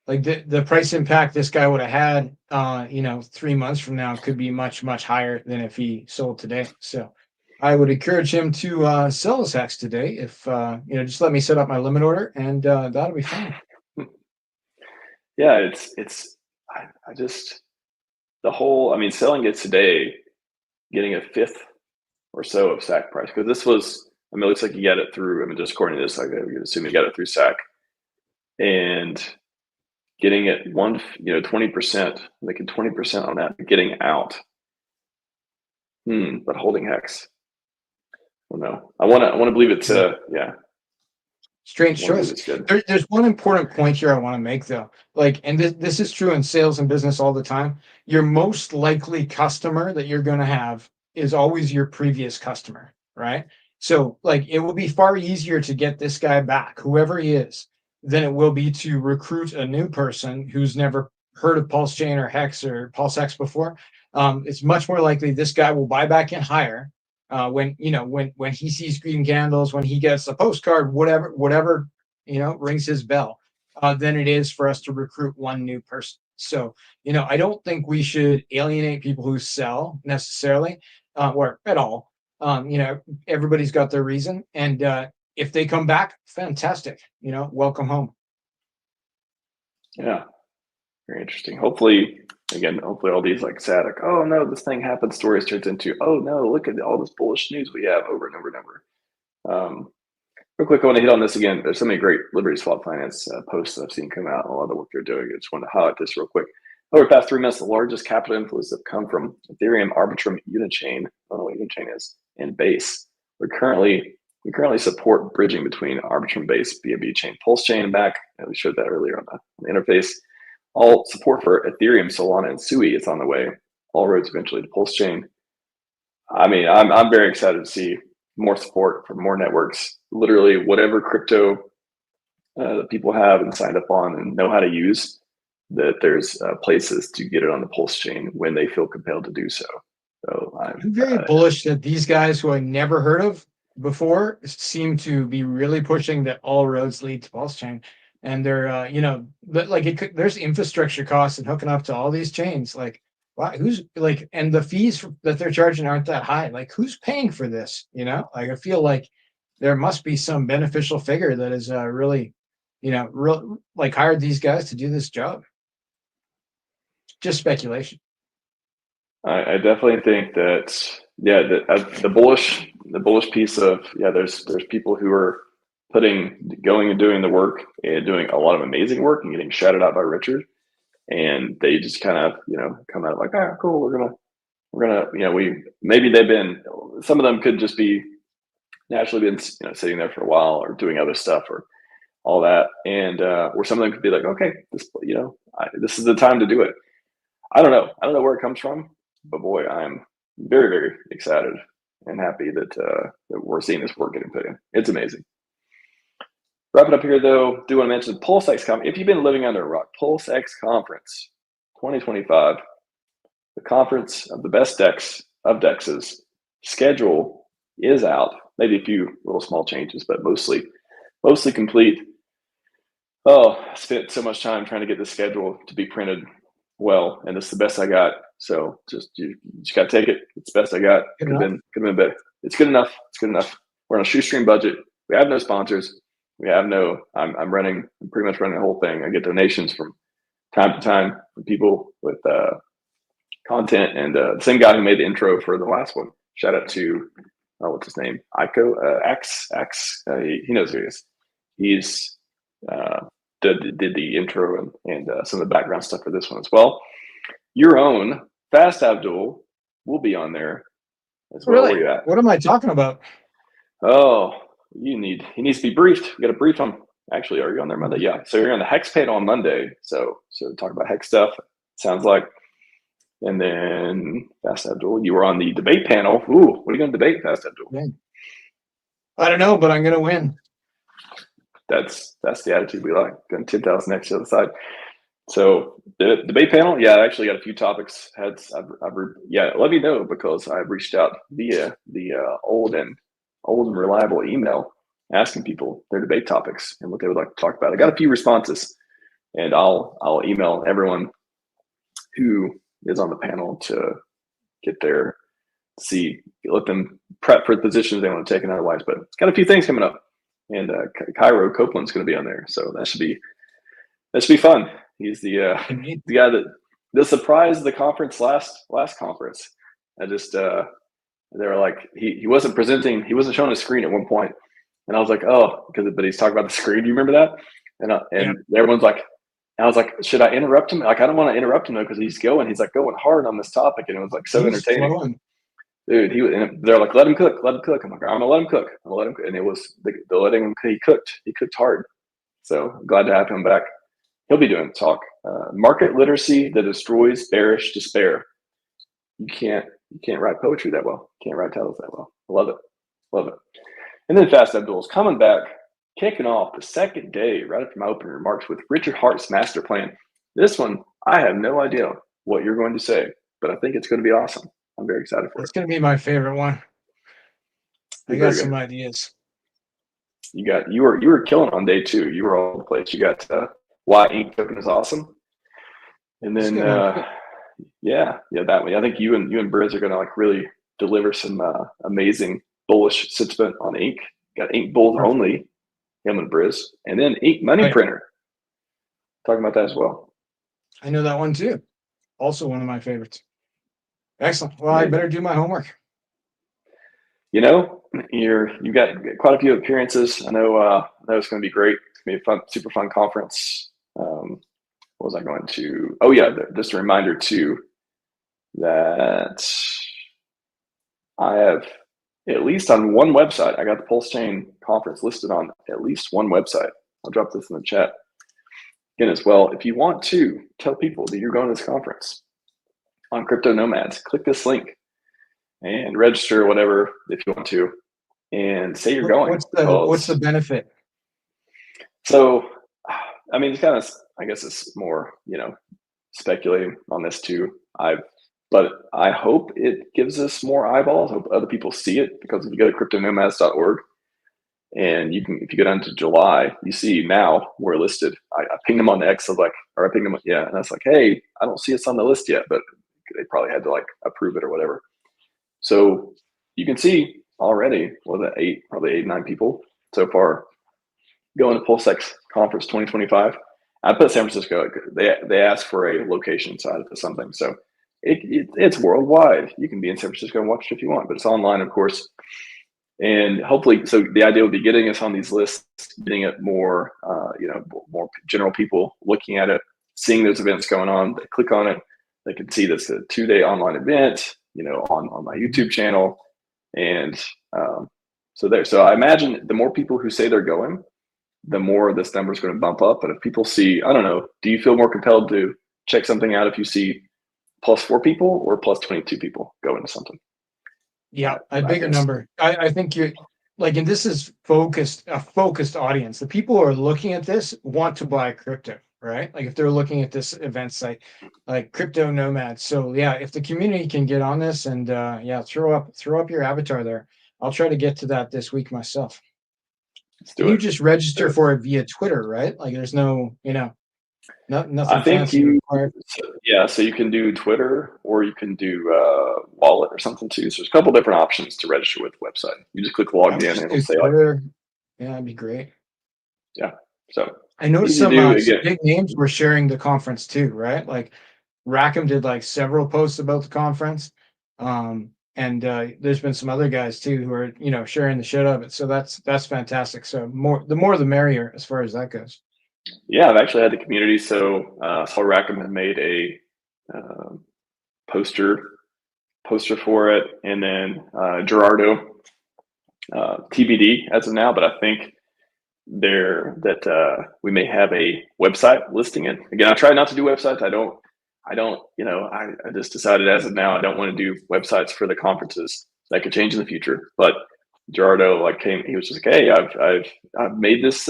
like the price impact this guy would have had 3 months from now could be much, much higher than if he sold today. So I would encourage him to sell his hex today. If just let me set up my limit order, and that'll be fine. Yeah, I just, the whole, I mean, selling it today, getting a fifth or so of SAC price, because this was, I mean, it looks like you got it through, I mean, just according to this, like, we assume you got it through SAC, and getting it 20%, making 20% on that, getting out. But holding hex. I don't know. I want to believe it's yeah. Strange choice. There's one important point here I want to make, though. Like, and this is true in sales and business all the time. Your most likely customer that you're going to have is always your previous customer, right? So, like, it will be far easier to get this guy back, whoever he is, than it will be to recruit a new person who's never heard of PulseChain or Hex or PulseX before. It's much more likely this guy will buy back in higher, when when he sees green candles, when he gets a postcard, whatever rings his bell, than it is for us to recruit one new person. So I don't think we should alienate people who sell necessarily, or at all. Everybody's got their reason, and if they come back, fantastic. Welcome home. Yeah, very interesting. Hopefully all these like sad, like, oh no, this thing happened stories turns into, oh no, look at all this bullish news we have over and over and over. Real quick, I want to hit on this again. There's so many great Liberty Swap Finance posts I've seen come out, a lot of the work they're doing. I just want to highlight this real quick. Over the past 3 months, the largest capital inflows have come from Ethereum, Arbitrum, Unichain, I don't know what Unichain is, and Base. We currently support bridging between Arbitrum, Base, BNB chain, PulseChain, and back. And we showed that earlier on the interface. All support for Ethereum, Solana, and Sui is on the way. All roads eventually to PulseChain. I mean, I'm very excited to see more support for more networks. Literally, whatever crypto that people have and signed up on and know how to use, that there's places to get it on the PulseChain when they feel compelled to do so. So I'm very bullish that these guys who I never heard of before seem to be really pushing that all roads lead to PulseChain. And they're, there's infrastructure costs and hooking up to all these chains. Like, wow, and the fees that they're charging aren't that high. Like, who's paying for this? Like, I feel like there must be some beneficial figure that is really, hired these guys to do this job. Just speculation. I definitely think that, the bullish piece of, there's people who are going and doing the work and doing a lot of amazing work and getting shouted out by Richard, and they just kind of come out like, ah, cool, we're gonna maybe they've been, some of them could just be naturally been sitting there for a while or doing other stuff or all that, and or some of them could be like, okay, this is the time to do it. I don't know where it comes from, but boy, I'm very, very excited and happy that we're seeing this work getting put in. It's amazing. Wrap it up here, though. Do want to mention PulseX conference. If you've been living under a rock, PulseX conference 2025, the conference of the best dexes. Schedule is out. Maybe a few little small changes, but mostly complete. Oh, I spent so much time trying to get the schedule to be printed well, and this is the best I got. So you just got to take it. It's the best I got. Could have been better. It's good enough. We're on a shoestring budget. We have no sponsors. I'm pretty much running the whole thing. I get donations from time to time from people with content, and the same guy who made the intro for the last one. Shout out to what's his name? Iko X. He knows who he is. He's did the intro and some of the background stuff for this one as well. Your own Fast Abdul will be on there as well. Really? What am I talking about? Oh, he needs to be briefed. We got to brief him. Actually, are you on there Monday? Yeah. So you're on the Hex panel on Monday. So talk about Hex stuff. Sounds like. And then Fast Abdul, you were on the debate panel. Ooh, what are you going to debate, Fast Abdul? I don't know, but I'm going to win. That's the attitude we like. Going 10,000 next to the other side. So the debate panel, I actually got a few topics. Let me know, because I've reached out via the old and reliable email asking people their debate topics and what they would like to talk about. I got a few responses, and I'll email everyone who is on the panel to get let them prep for the positions they want to take and otherwise. But it's got a few things coming up, and Cairo Copeland's going to be on there, so that should be fun. He's the guy that the surprise of the conference last conference. I just they were like, he wasn't presenting, he wasn't showing his screen at one point, and I was like, oh, but he's talking about the screen. Do you remember that? And everyone's like, I was like, should I interrupt him? Like, I don't want to interrupt him though, because he's like going hard on this topic, and it was like so entertaining. Flowing. Dude, they're like, let him cook. I'm like, I'm gonna let him cook. And it was the letting him. He cooked hard. So I'm glad to have him back. He'll be doing talk. Market literacy that destroys bearish despair. You can't write poetry that well. You can't write titles that well. I love it. And then Fast Abdul's coming back, kicking off the second day right after my opening remarks with Richard Hart's master plan. This one, I have no idea what you're going to say, but I think it's going to be awesome. I'm very excited for it. It's going to be my favorite one. I got some ideas. You were killing on day 2. You were all over the place. You got Y Ink token is awesome. And then that way. I think you and Briz are gonna like really deliver some amazing bullish sentiment on Ink. Got Ink bulls only, him and Briz, and then Ink money printer. Talking about that as well. I know that one too. Also one of my favorites. Excellent. Well, I better do my homework. You know, you got quite a few appearances. I know it's going to be great. It's going to be a fun, super fun conference. What was I going to? Oh yeah, just a reminder too that I have at least on one website. I got the PulseChain conference listed on at least one website. I'll drop this in the chat again as well. If you want to tell people that you're going to this conference on Crypto Nomads, click this link and register whatever if you want to, and say you're going. What's the benefit? So, I mean, it's kind of, I guess it's more, speculating on this too. But I hope it gives us more eyeballs. I hope other people see it, because if you go to cryptonomads.org and if you go down to July, you see now we're listed. I pinged them on X. I was like, or I pinged them, and I was like, hey, I don't see us on the list yet, but they probably had to like approve it or whatever. So you can see already, probably 8, 9 people so far going to PulseX Conference 2025. I put San Francisco. They asked for a location side of something, so it's worldwide. You can be in San Francisco and watch it if you want, but it's online, of course. And hopefully, so the idea would be getting us on these lists, getting it more, more general people looking at it, seeing those events going on. They click on it, they can see this a 2-day online event, on my YouTube channel, and so I imagine the more people who say they're going, the more this number is going to bump up. But if people see, I don't know, do you feel more compelled to check something out if you see +4 people or +22 people go into something? Yeah, a bigger number. I think you're like, and this is a focused audience. The people who are looking at this want to buy crypto, right? Like if they're looking at this event site, like Crypto Nomads. So yeah, if the community can get on this and throw up your avatar there. I'll try to get to that this week myself. You just register for it via Twitter, right? Like there's no, nothing I think fancy required. So you can do Twitter or you can do wallet or something too. So there's a couple different options to register with the website. You just click log in and it'll say Twitter. Yeah, that'd be great. Yeah. So I noticed some big names were sharing the conference too, right? Like Rackham did like several posts about the conference. And there's been some other guys too who are, sharing the shit of it. So that's fantastic. So the more the merrier as far as that goes. Yeah, I've actually had the community. So Saul Rackham had made a poster for it, and then Gerardo TBD as of now. But I think we may have a website listing it. Again, I try not to do websites. I just decided as of now I don't want to do websites for the conferences. That could change in the future. But Gerardo he was just like, hey, I've made this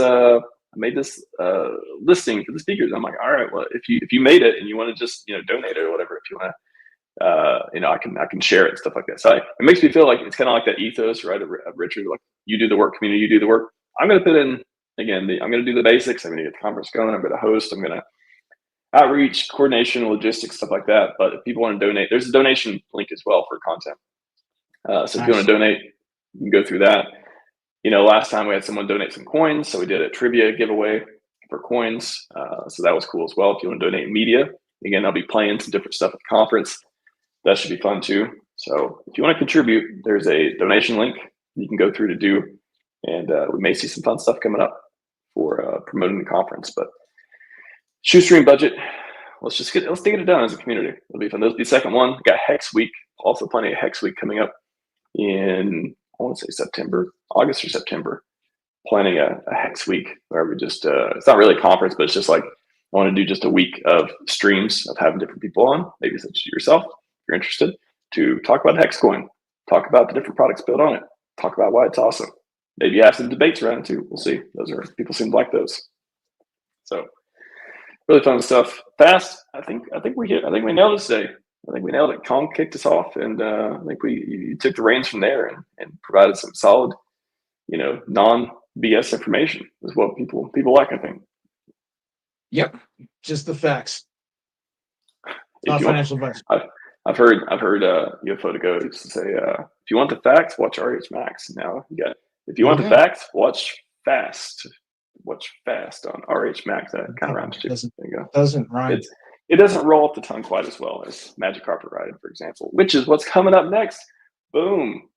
listing for the speakers. I'm like, all right, well, if you made it and you want to just donate it or whatever, if you want to, I can share it and stuff like that. So it makes me feel like it's kind of like that ethos, right? Of Richard, like you do the work, community, you do the work. I'm going to put in again. I'm going to do the basics. I'm going to get the conference going. I'm going to host. I'm going to outreach, coordination, logistics, stuff like that. But if people want to donate, there's a donation link as well for content. So if you want to donate, you can go through that. Last time we had someone donate some coins, so we did a trivia giveaway for coins. So that was cool as well. If you want to donate media, again, I'll be playing some different stuff at the conference. That should be fun too. So if you want to contribute, there's a donation link you can go through to do, and we may see some fun stuff coming up for promoting the conference. But shoestring budget. Let's get it done as a community. It'll be fun. There's the second one. We got Hex Week. Also plenty of Hex Week coming up in, I want to say August or September. Planning a Hex Week where we just, it's not really a conference, but it's just like, I want to do just a week of streams of having different people on, maybe such as yourself, if you're interested, to talk about Hexcoin, talk about the different products built on it, talk about why it's awesome. Maybe have some debates around it too. We'll see. People seem to like those. So really fun stuff. Fast. I think we nailed it today. I think we nailed it. Kong kicked us off, and I think you took the reins from there and provided some solid, non BS information is what people like, I think. Yep, just the facts. If Not you financial advice. I've heard UFO to go to say, if you want the facts, watch RHMax. Now you got, if you want the facts, watch Fast. Watch Fast on RHMax. That kind of rhymes too. There you go. Doesn't rhyme. It doesn't roll off the tongue quite as well as Magic Carpet Ride, for example, which is what's coming up next. Boom.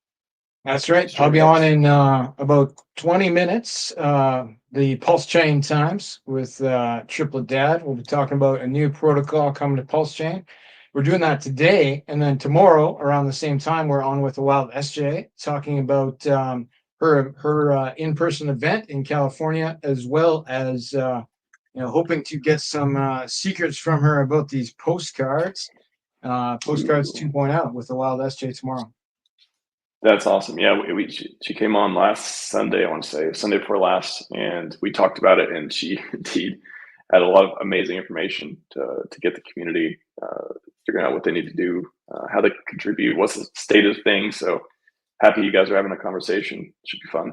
That's right. I'll be on in about 20 minutes. The PulseChain Times with Triplet Dad. We'll be talking about a new protocol coming to PulseChain. We're doing that today, and then tomorrow around the same time we're on with the Wild SJ talking about her in-person event in California, as well as hoping to get some secrets from her about these postcards, Postcards 2.0 with the Wild SJ tomorrow. That's awesome. Yeah, she came on last Sunday, I want to say Sunday before last, and we talked about it, and she indeed had a lot of amazing information to get the community figuring out what they need to do, how they can contribute, what's the state of things. So happy you guys are having a conversation. Should be fun.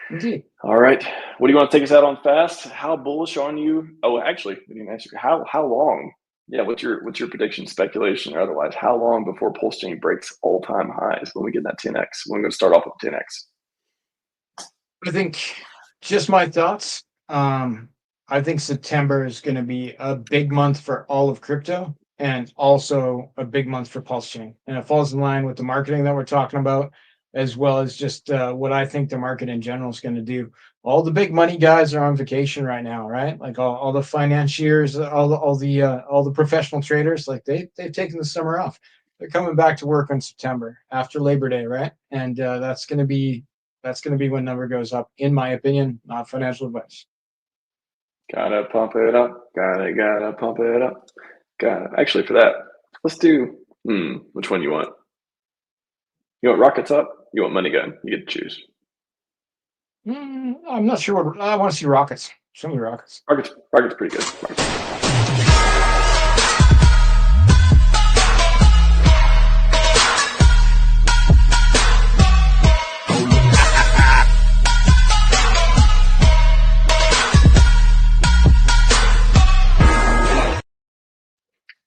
Indeed. All right. What do you want to take us out on Fast? How bullish on you? Oh, actually, we didn't answer. How long? Yeah, what's your prediction, speculation, or otherwise? How long before PulseChain breaks all-time highs when we get that 10x? When we're going to start off with 10x? I think just my thoughts. I think September is going to be a big month for all of crypto and also a big month for PulseChain. And it falls in line with the marketing that we're talking about, as well as just what I think the market in general is going to do. All the big money guys are on vacation right now, right? Like all the financiers, all the professional traders, like they've taken the summer off. They're coming back to work in September after Labor Day, right? And that's going to be when number goes up, in my opinion, not financial advice. Gotta pump it up. Gotta pump it up. Actually, for that, let's do. Which one you want? You want rockets up? You want money gun? You get to choose. I'm not sure what I want to see. Rockets. Show me rockets. Rockets pretty good.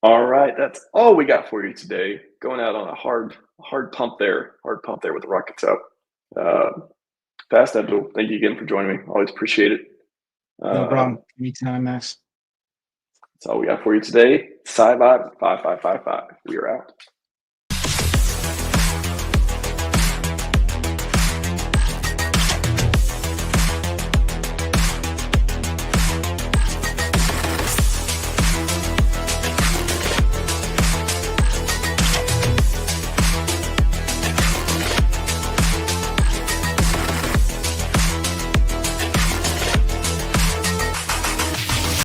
All right, that's all we got for you today. Going out on a hard pump there. Hard pump there with the rockets up. Fast, Abdul, thank you again for joining me. Always appreciate it. No problem. Anytime, Max. That's all we got for you today. Scivive 5555. We are out.